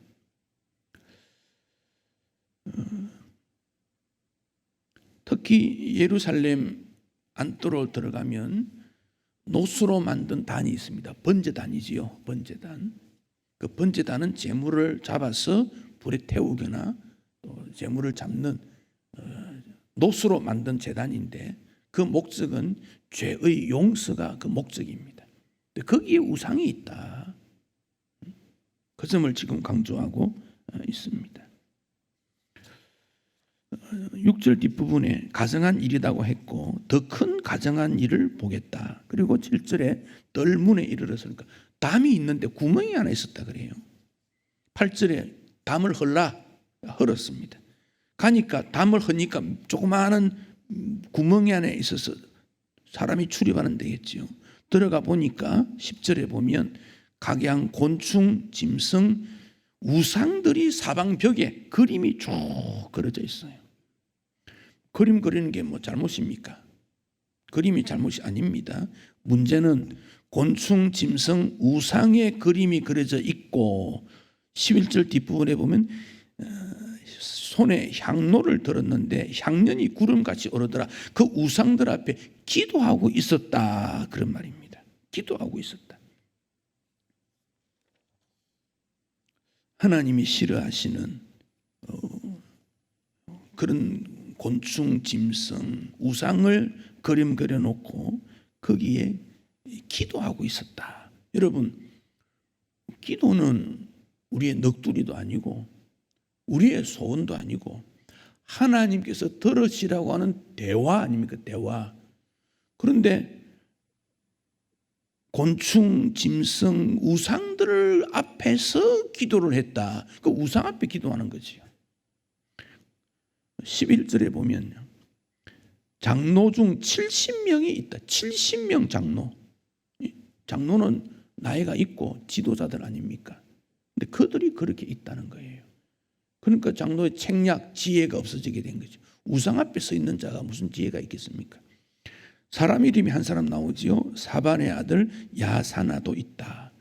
특히 예루살렘 안뜰로 들어가면 노수로 만든 단이 있습니다. 번제단이지요. 번제단. 그 번제단은 제물을 잡아서 불에 태우거나 또 재물을 잡는 노수로 만든 제단인데 그 목적은 죄의 용서가 그 목적입니다. 근데 거기에 우상이 있다. 그 점을 지금 강조하고 있습니다. 6절 뒷부분에 가정한 일이라고 했고 더 큰 가정한 일을 보겠다. 그리고 7절에 뜰문에 이르렀으니까 담이 있는데 구멍이 하나 있었다 그래요. 8절에 담을 헐었습니다. 가니까 담을 허니까 조그마한 구멍이 안에 있어서 사람이 출입하는 데겠지요. 들어가 보니까 10절에 보면 각양, 곤충, 짐승, 우상들이 사방벽에 그림이 쭉 그려져 있어요. 그림 그리는 게 뭐 잘못입니까? 그림이 잘못이 아닙니다. 문제는 곤충, 짐승, 우상의 그림이 그려져 있고 11절 뒷부분에 보면 손에 향로를 들었는데 향년이 구름같이 오르더라. 그 우상들 앞에 기도하고 있었다. 그런 말입니다. 기도하고 있었다. 하나님이 싫어하시는 그런 곤충, 짐승, 우상을 그림 그려놓고 거기에 기도하고 있었다. 여러분, 기도는 우리의 넋두리도 아니고 우리의 소원도 아니고 하나님께서 들으시라고 하는 대화 아닙니까? 대화. 그런데 곤충, 짐승, 우상들 앞에서 기도를 했다. 그 우상 앞에 기도하는 거지요. 11절에 보면 장로 중 70명이 있다. 70명 장로. 장로는 나이가 있고 지도자들 아닙니까? 근데 그들이 그렇게 있다는 거예요. 그러니까 장로의 책략, 지혜가 없어지게 된 거죠. 우상 앞에 서 있는 자가 무슨 지혜가 있겠습니까? 사람 이름이 한 사람 나오지요. 사반의 아들 야사나도 있다.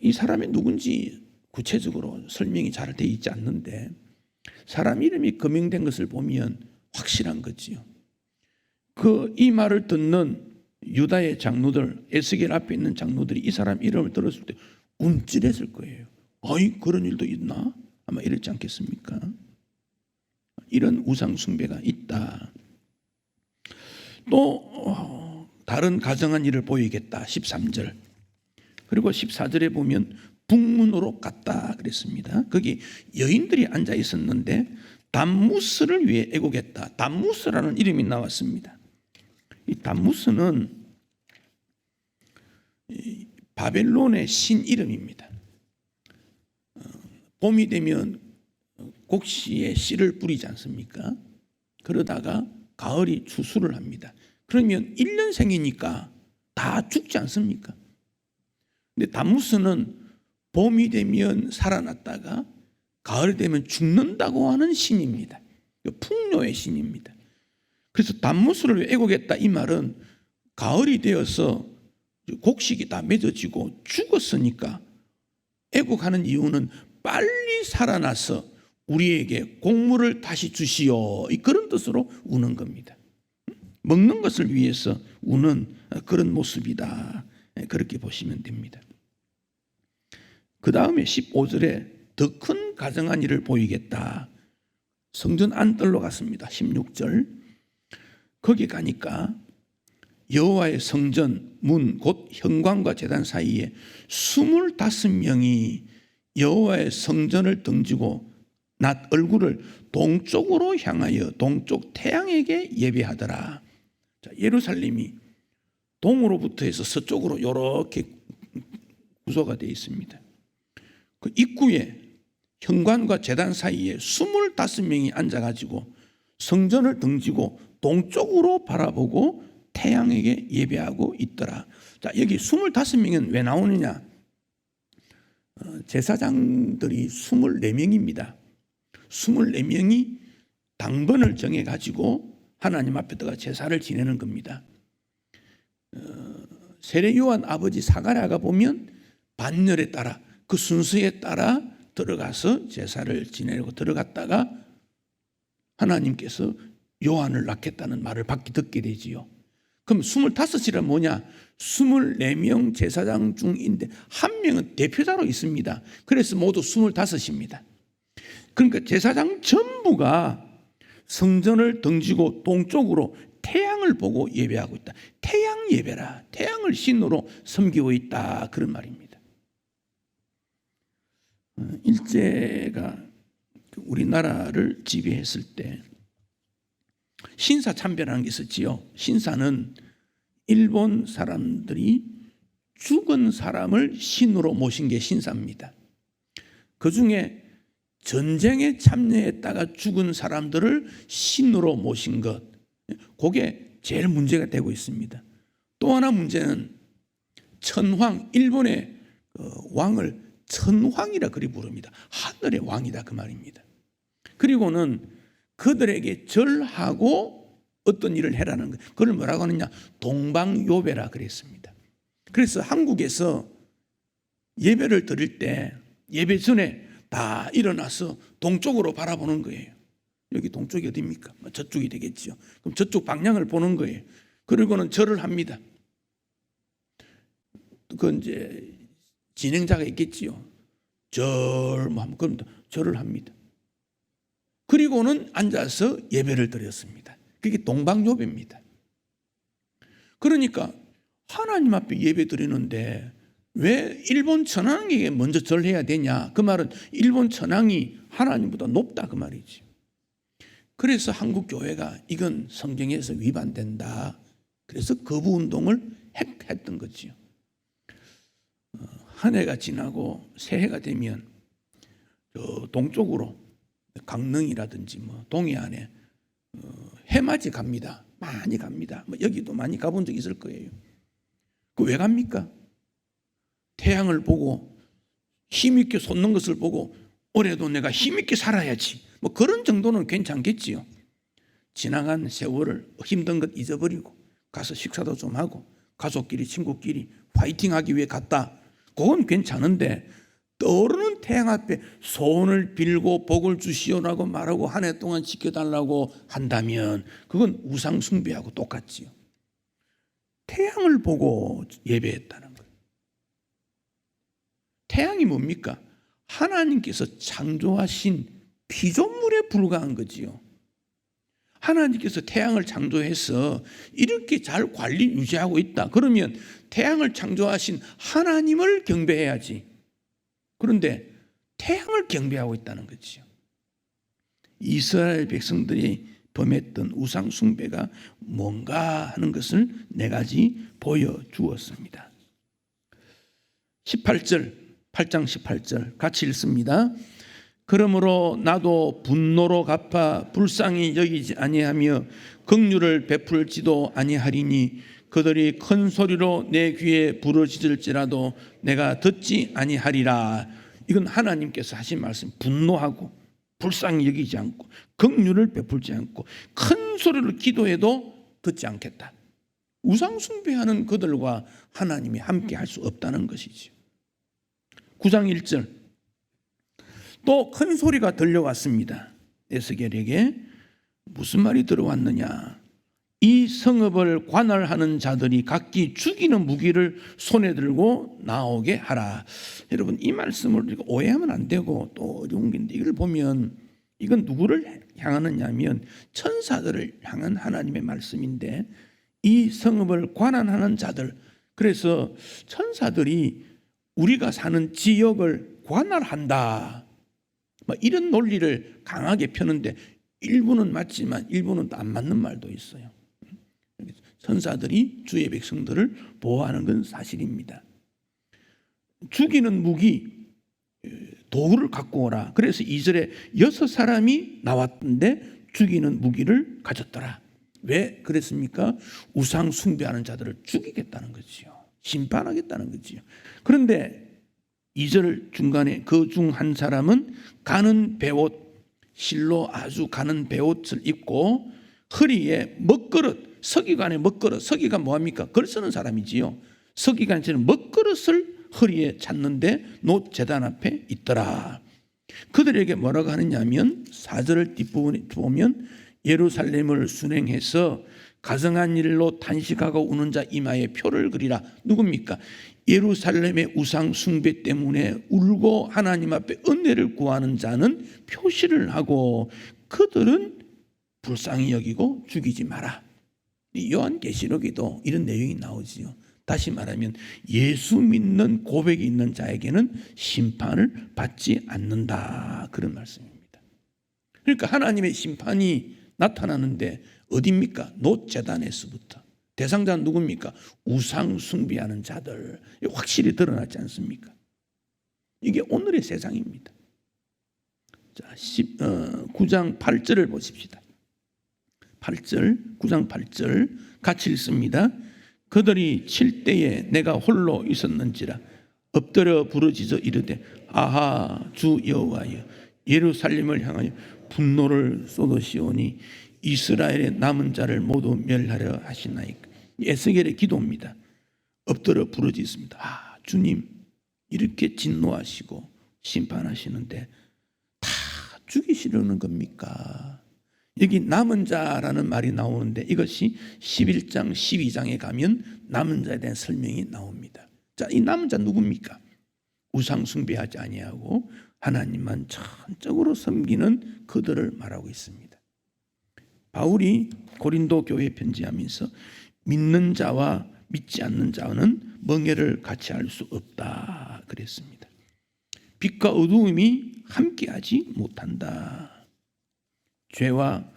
이 사람이 누군지 구체적으로 설명이 잘 돼 있지 않는데 사람 이름이 거명된 것을 보면 확실한 거지요. 이 말을 듣는 유다의 장로들, 에스겔 앞에 있는 장로들이 이 사람 이름을 들었을 때 움찔했을 거예요. 어이, 그런 일도 있나? 아마 이랬지 않겠습니까? 이런 우상 숭배가 있다. 또 다른 가정한 일을 보이겠다. 13절. 그리고 14절에 보면 북문으로 갔다 그랬습니다. 거기 여인들이 앉아 있었는데 담무스를 위해 애곡했다. 담무스라는 이름이 나왔습니다. 이 담무스는 바벨론의 신 이름입니다. 봄이 되면 곡식에 씨를 뿌리지 않습니까? 그러다가 가을이 추수를 합니다. 그러면 1년생이니까 다 죽지 않습니까? 근데 담무스는 봄이 되면 살아났다가 가을이 되면 죽는다고 하는 신입니다. 풍요의 신입니다. 그래서 담무스를 애곡했다 이 말은 가을이 되어서 곡식이 다 맺어지고 죽었으니까 애곡하는 이유는 빨리 살아나서 우리에게 곡물을 다시 주시오. 그런 뜻으로 우는 겁니다. 먹는 것을 위해서 우는 그런 모습이다. 그렇게 보시면 됩니다. 그 다음에 15절에 더 큰 가정한 일을 보이겠다. 성전 안뜰로 갔습니다. 16절. 거기 가니까 여호와의 성전 문 곧 현관과 제단 사이에 25명이 여호와의 성전을 등지고 낮 얼굴을 동쪽으로 향하여 동쪽 태양에게 예배하더라. 자, 예루살렘이 동으로부터 해서 서쪽으로 이렇게 구조가 되어 있습니다. 그 입구에 현관과 제단 사이에 25명이 앉아가지고 성전을 등지고 동쪽으로 바라보고 태양에게 예배하고 있더라. 자, 여기 25명은 왜 나오느냐? 제사장들이 24명입니다. 24명이 당번을 정해가지고 하나님 앞에다가 제사를 지내는 겁니다. 세례 요한 아버지 사가랴가 보면 반열에 따라 그 순서에 따라 들어가서 제사를 지내고 들어갔다가 하나님께서 요한을 낳겠다는 말을 듣게 되지요. 그럼 25이란 뭐냐? 24명 제사장 중인데 한 명은 대표자로 있습니다. 그래서 모두 25입니다. 그러니까 제사장 전부가 성전을 등지고 동쪽으로 태양을 보고 예배하고 있다. 태양 예배라. 태양을 신으로 섬기고 있다. 그런 말입니다. 일제가 우리나라를 지배했을 때 신사참배라는 게 있었지요. 신사는 일본 사람들이 죽은 사람을 신으로 모신 게 신사입니다. 그 중에 전쟁에 참여했다가 죽은 사람들을 신으로 모신 것, 그게 제일 문제가 되고 있습니다. 또 하나 문제는 천황, 일본의 왕을 천황이라 그리 부릅니다. 하늘의 왕이다 그 말입니다. 그리고는 그들에게 절하고 어떤 일을 해라는 것, 그걸 뭐라고 하느냐, 동방요배라 그랬습니다. 그래서 한국에서 예배를 드릴 때 예배 전에 다 일어나서 동쪽으로 바라보는 거예요. 여기 동쪽이 어디입니까? 저쪽이 되겠죠. 그럼 저쪽 방향을 보는 거예요. 그리고는 절을 합니다. 그 이제 진행자가 있겠지요. 그럼 절을 합니다. 그리고는 앉아서 예배를 드렸습니다. 그게 동방요배입니다. 그러니까 하나님 앞에 예배 드리는데 왜 일본 천황에게 먼저 절해야 되냐? 그 말은 일본 천황이 하나님보다 높다 그 말이지. 그래서 한국 교회가 이건 성경에서 위반된다. 그래서 거부 운동을 했던 거지요. 한 해가 지나고 새해가 되면 동쪽으로 강릉이라든지 동해안에 해맞이 갑니다. 많이 갑니다. 여기도 많이 가본 적 있을 거예요. 그 왜 갑니까? 태양을 보고 힘있게 솟는 것을 보고 올해도 내가 힘있게 살아야지. 그런 정도는 괜찮겠지요. 지나간 세월을 힘든 것 잊어버리고 가서 식사도 좀 하고 가족끼리 친구끼리 파이팅하기 위해 갔다. 그건 괜찮은데 떠오르는 태양 앞에 소원을 빌고 복을 주시오라고 말하고 한 해 동안 지켜달라고 한다면 그건 우상 숭배하고 똑같지요. 태양을 보고 예배했다는 거예요. 태양이 뭡니까? 하나님께서 창조하신 피조물에 불과한 거지요. 하나님께서 태양을 창조해서 이렇게 잘 관리 유지하고 있다. 그러면 태양을 창조하신 하나님을 경배해야지. 그런데 태양을 경배하고 있다는 거지요. 이스라엘 백성들이 범했던 우상 숭배가 뭔가 하는 것을 네 가지 보여주었습니다. 18절, 8장 18절 같이 읽습니다. 그러므로 나도 분노로 갚아 불쌍히 여기지 아니하며 긍휼을 베풀지도 아니하리니 그들이 큰 소리로 내 귀에 부르짖을지라도 내가 듣지 아니하리라. 이건 하나님께서 하신 말씀. 분노하고 불쌍히 여기지 않고 긍휼을 베풀지 않고 큰 소리로 기도해도 듣지 않겠다. 우상 숭배하는 그들과 하나님이 함께 할 수 없다는 것이죠. 9장 1절 또 큰 소리가 들려왔습니다. 에스겔에게 무슨 말이 들어왔느냐? 이 성읍을 관할하는 자들이 각기 죽이는 무기를 손에 들고 나오게 하라. 여러분 이 말씀을 오해하면 안 되고 또 어려운 게 있는데 이걸 보면 이건 누구를 향하느냐면 천사들을 향한 하나님의 말씀인데 이 성읍을 관할하는 자들, 그래서 천사들이 우리가 사는 지역을 관할한다. 이런 논리를 강하게 펴는데 일부는 맞지만 일부는 또 안 맞는 말도 있어요. 천사들이 주의 백성들을 보호하는 건 사실입니다. 죽이는 무기 도구를 갖고 오라. 그래서 2절에 6사람이 나왔는데 죽이는 무기를 가졌더라. 왜 그랬습니까? 우상 숭배하는 자들을 죽이겠다는 거지요. 심판하겠다는 거지요. 그런데 2절 중간에 그 중 한 사람은 가는 베옷, 실로 아주 가는 베옷을 입고 허리에 먹그릇, 서기관의 먹그릇, 서기가 뭐합니까? 글 쓰는 사람이지요. 서기관처럼 먹그릇을 허리에 찼는데 노 제단 앞에 있더라. 그들에게 뭐라고 하느냐 하면 4절 뒷부분에 보면 예루살렘을 순행해서 가정한 일로 탄식하고 우는 자 이마에 표를 그리라. 누굽니까? 예루살렘의 우상 숭배 때문에 울고 하나님 앞에 은혜를 구하는 자는 표시를 하고 그들은 불쌍히 여기고 죽이지 마라. 이 요한계시록에도 이런 내용이 나오지요. 다시 말하면 예수 믿는 고백이 있는 자에게는 심판을 받지 않는다, 그런 말씀입니다. 그러니까 하나님의 심판이 나타나는데 어디입니까? 노제단에서부터. 대상자는 누굽니까? 우상 숭배하는 자들. 확실히 드러나지 않습니까? 이게 오늘의 세상입니다. 자, 9장 8절을 보십시다. 8절, 9장 8절 같이 읽습니다. 그들이 칠 때에 내가 홀로 있었는지라 엎드려 부르짖어 이르되 아하 주 여호와여 예루살렘을 향하여 분노를 쏟으시오니 이스라엘의 남은 자를 모두 멸하려 하시나이까. 에스겔의 기도입니다. 엎드려 부르짖습니다. 아, 주님 이렇게 진노하시고 심판하시는데 다 죽이시려는 겁니까? 여기 남은 자라는 말이 나오는데 이것이 11장 12장에 가면 남은 자에 대한 설명이 나옵니다. 자, 이 남은 자 누굽니까? 우상 숭배하지 아니하고 하나님만 전적으로 섬기는 그들을 말하고 있습니다. 바울이 고린도 교회에 편지하면서 믿는 자와 믿지 않는 자는 멍에를 같이 할 수 없다 그랬습니다. 빛과 어두움이 함께하지 못한다. 죄와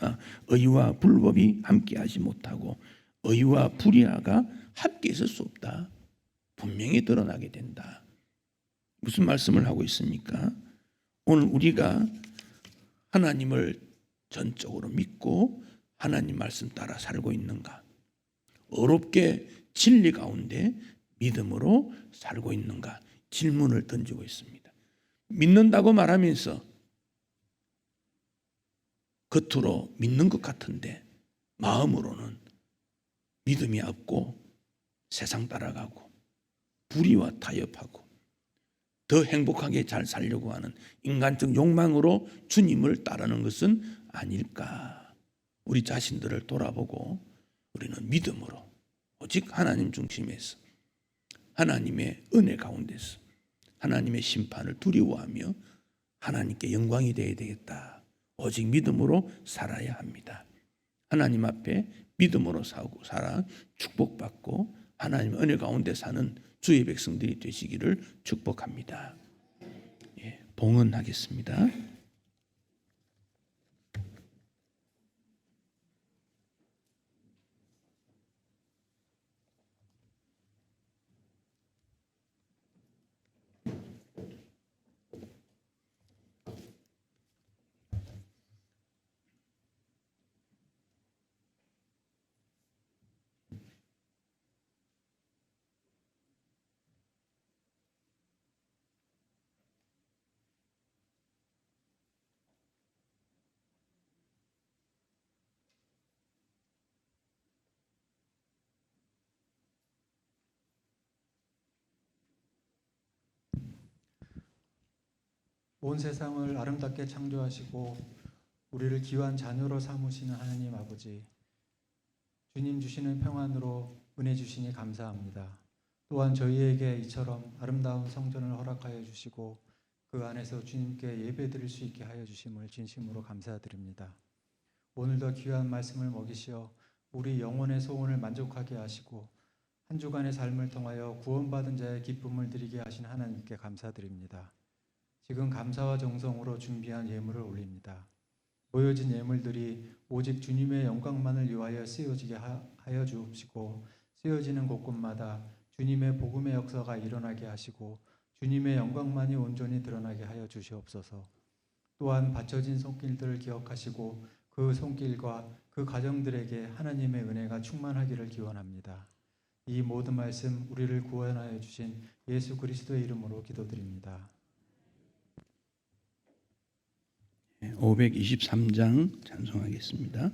의와 불법이 함께하지 못하고 의와 불의가 함께 있을 수 없다. 분명히 드러나게 된다. 무슨 말씀을 하고 있습니까? 오늘 우리가 하나님을 전적으로 믿고 하나님 말씀 따라 살고 있는가? 어렵게 진리 가운데 믿음으로 살고 있는가? 질문을 던지고 있습니다. 믿는다고 말하면서 겉으로 믿는 것 같은데 마음으로는 믿음이 없고 세상 따라가고 불의와 타협하고 더 행복하게 잘 살려고 하는 인간적 욕망으로 주님을 따르는 것은 아닐까? 우리 자신들을 돌아보고 우리는 믿음으로 오직 하나님 중심에서 하나님의 은혜 가운데서 하나님의 심판을 두려워하며 하나님께 영광이 되어야 되겠다. 오직 믿음으로 살아야 합니다. 하나님 앞에 믿음으로 살아 축복받고 하나님의 은혜 가운데 사는 주의 백성들이 되시기를 축복합니다. 예, 봉헌하겠습니다. 온 세상을 아름답게 창조하시고 우리를 귀한 자녀로 삼으시는 하나님 아버지, 주님 주시는 평안으로 은혜 주시니 감사합니다. 또한 저희에게 이처럼 아름다운 성전을 허락하여 주시고 그 안에서 주님께 예배드릴 수 있게 하여 주심을 진심으로 감사드립니다. 오늘도 귀한 말씀을 먹이시어 우리 영혼의 소원을 만족하게 하시고 한 주간의 삶을 통하여 구원받은 자의 기쁨을 드리게 하신 하나님께 감사드립니다. 지금 감사와 정성으로 준비한 예물을 올립니다. 모여진 예물들이 오직 주님의 영광만을 위하여 쓰여지게 하여 주옵시고 쓰여지는 곳곳마다 주님의 복음의 역사가 일어나게 하시고 주님의 영광만이 온전히 드러나게 하여 주시옵소서. 또한 바쳐진 손길들을 기억하시고 그 손길과 그 가정들에게 하나님의 은혜가 충만하기를 기원합니다. 이 모든 말씀 우리를 구원하여 주신 예수 그리스도의 이름으로 기도드립니다. 523장 찬송하겠습니다.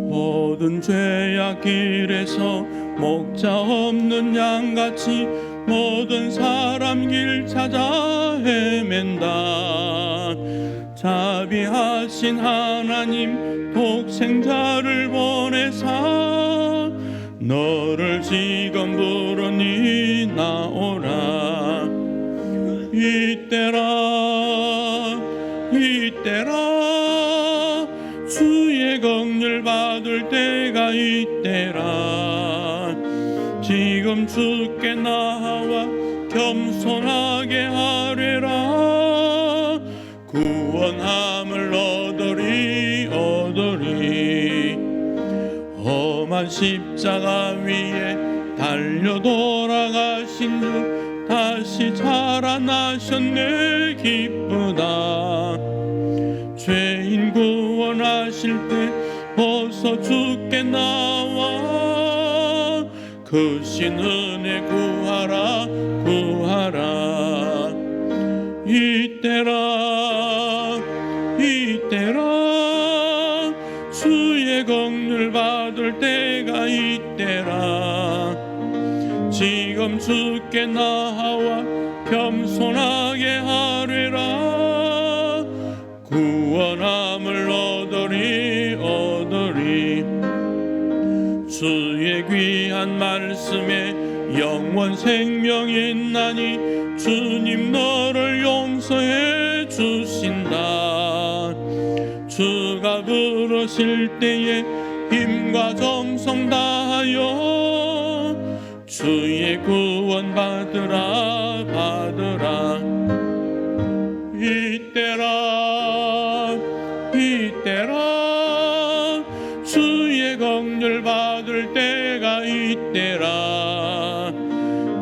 모든 죄악 길에서 목자 없는 양같이 모든 사람 길 찾아 헤맨다. 자비하신 하나님 독생자를 보내사 너를 지금 부르니 나오라. 이때라 주의 긍휼 받을 때가 이때라. 지금 주께 나와 겸손하게 하리라. 구원함을 얻으리. 험한 십자가 위에 달려 돌아가신 주 다시 자라나셨네. 기쁘다. 죄인 구원하실 때 어서 주께 나와 그 신 은혜 구하라. 이때라 주의 긍휼 받을 때가 이때라. 지금 주께 나와 겸손하게 하리라. 구원함을 얻으리. 주의 귀한 말씀에 영원 생명이 있나니 주님 너를 용서해 주신다. 주가 부르실 때에 힘과 정성 다하여 주의 구원 받으라. 이때라 주의 긍휼 받을 때가 이때라.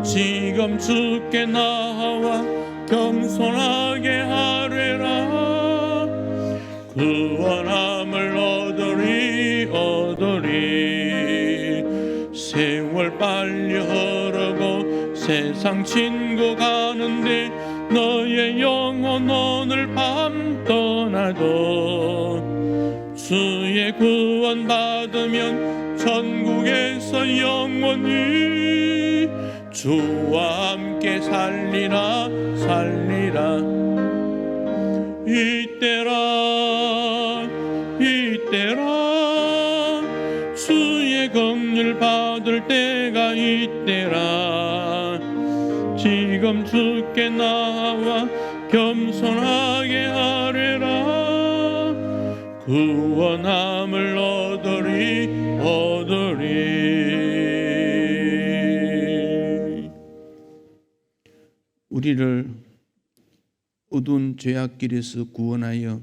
지금 주께 나와 겸손하게 하리라. 구원함을 얻으리. 세월 빨리 흐르고 세상 친구 가는데 너의 영혼 오늘 밤 떠나도 주의 구원 받으면 천국에서 영원히 주와 함께 살리라. 이때라 주의 긍휼 받을 때가 이때라. 지금 주께 나와 겸손하게 하리라. 구원함을 얻으리. 우리를 어두운 죄악길에서 구원하여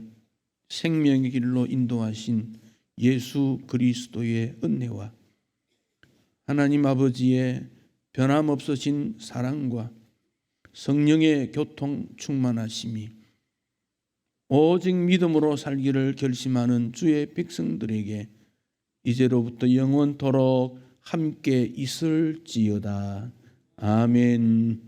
생명의 길로 인도하신 예수 그리스도의 은혜와 하나님 아버지의 변함없으신 사랑과 성령의 교통 충만하심이 오직 믿음으로 살기를 결심하는 주의 백성들에게 이제로부터 영원토록 함께 있을지어다. 아멘.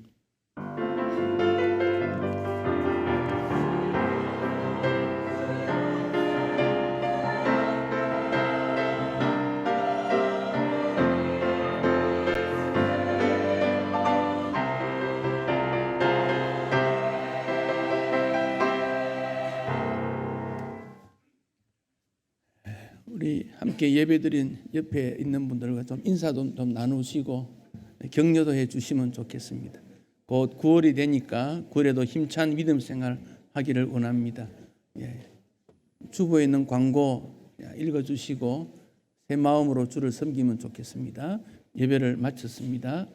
우리 함께 예배드린 옆에 있는 분들과 좀 인사도 좀 나누시고 격려도 해주시면 좋겠습니다. 곧 9월이 되니까 9월에도 힘찬 믿음 생활 하기를 원합니다. 주보에 있는 광고 읽어주시고 새 마음으로 주를 섬기면 좋겠습니다. 예배를 마쳤습니다.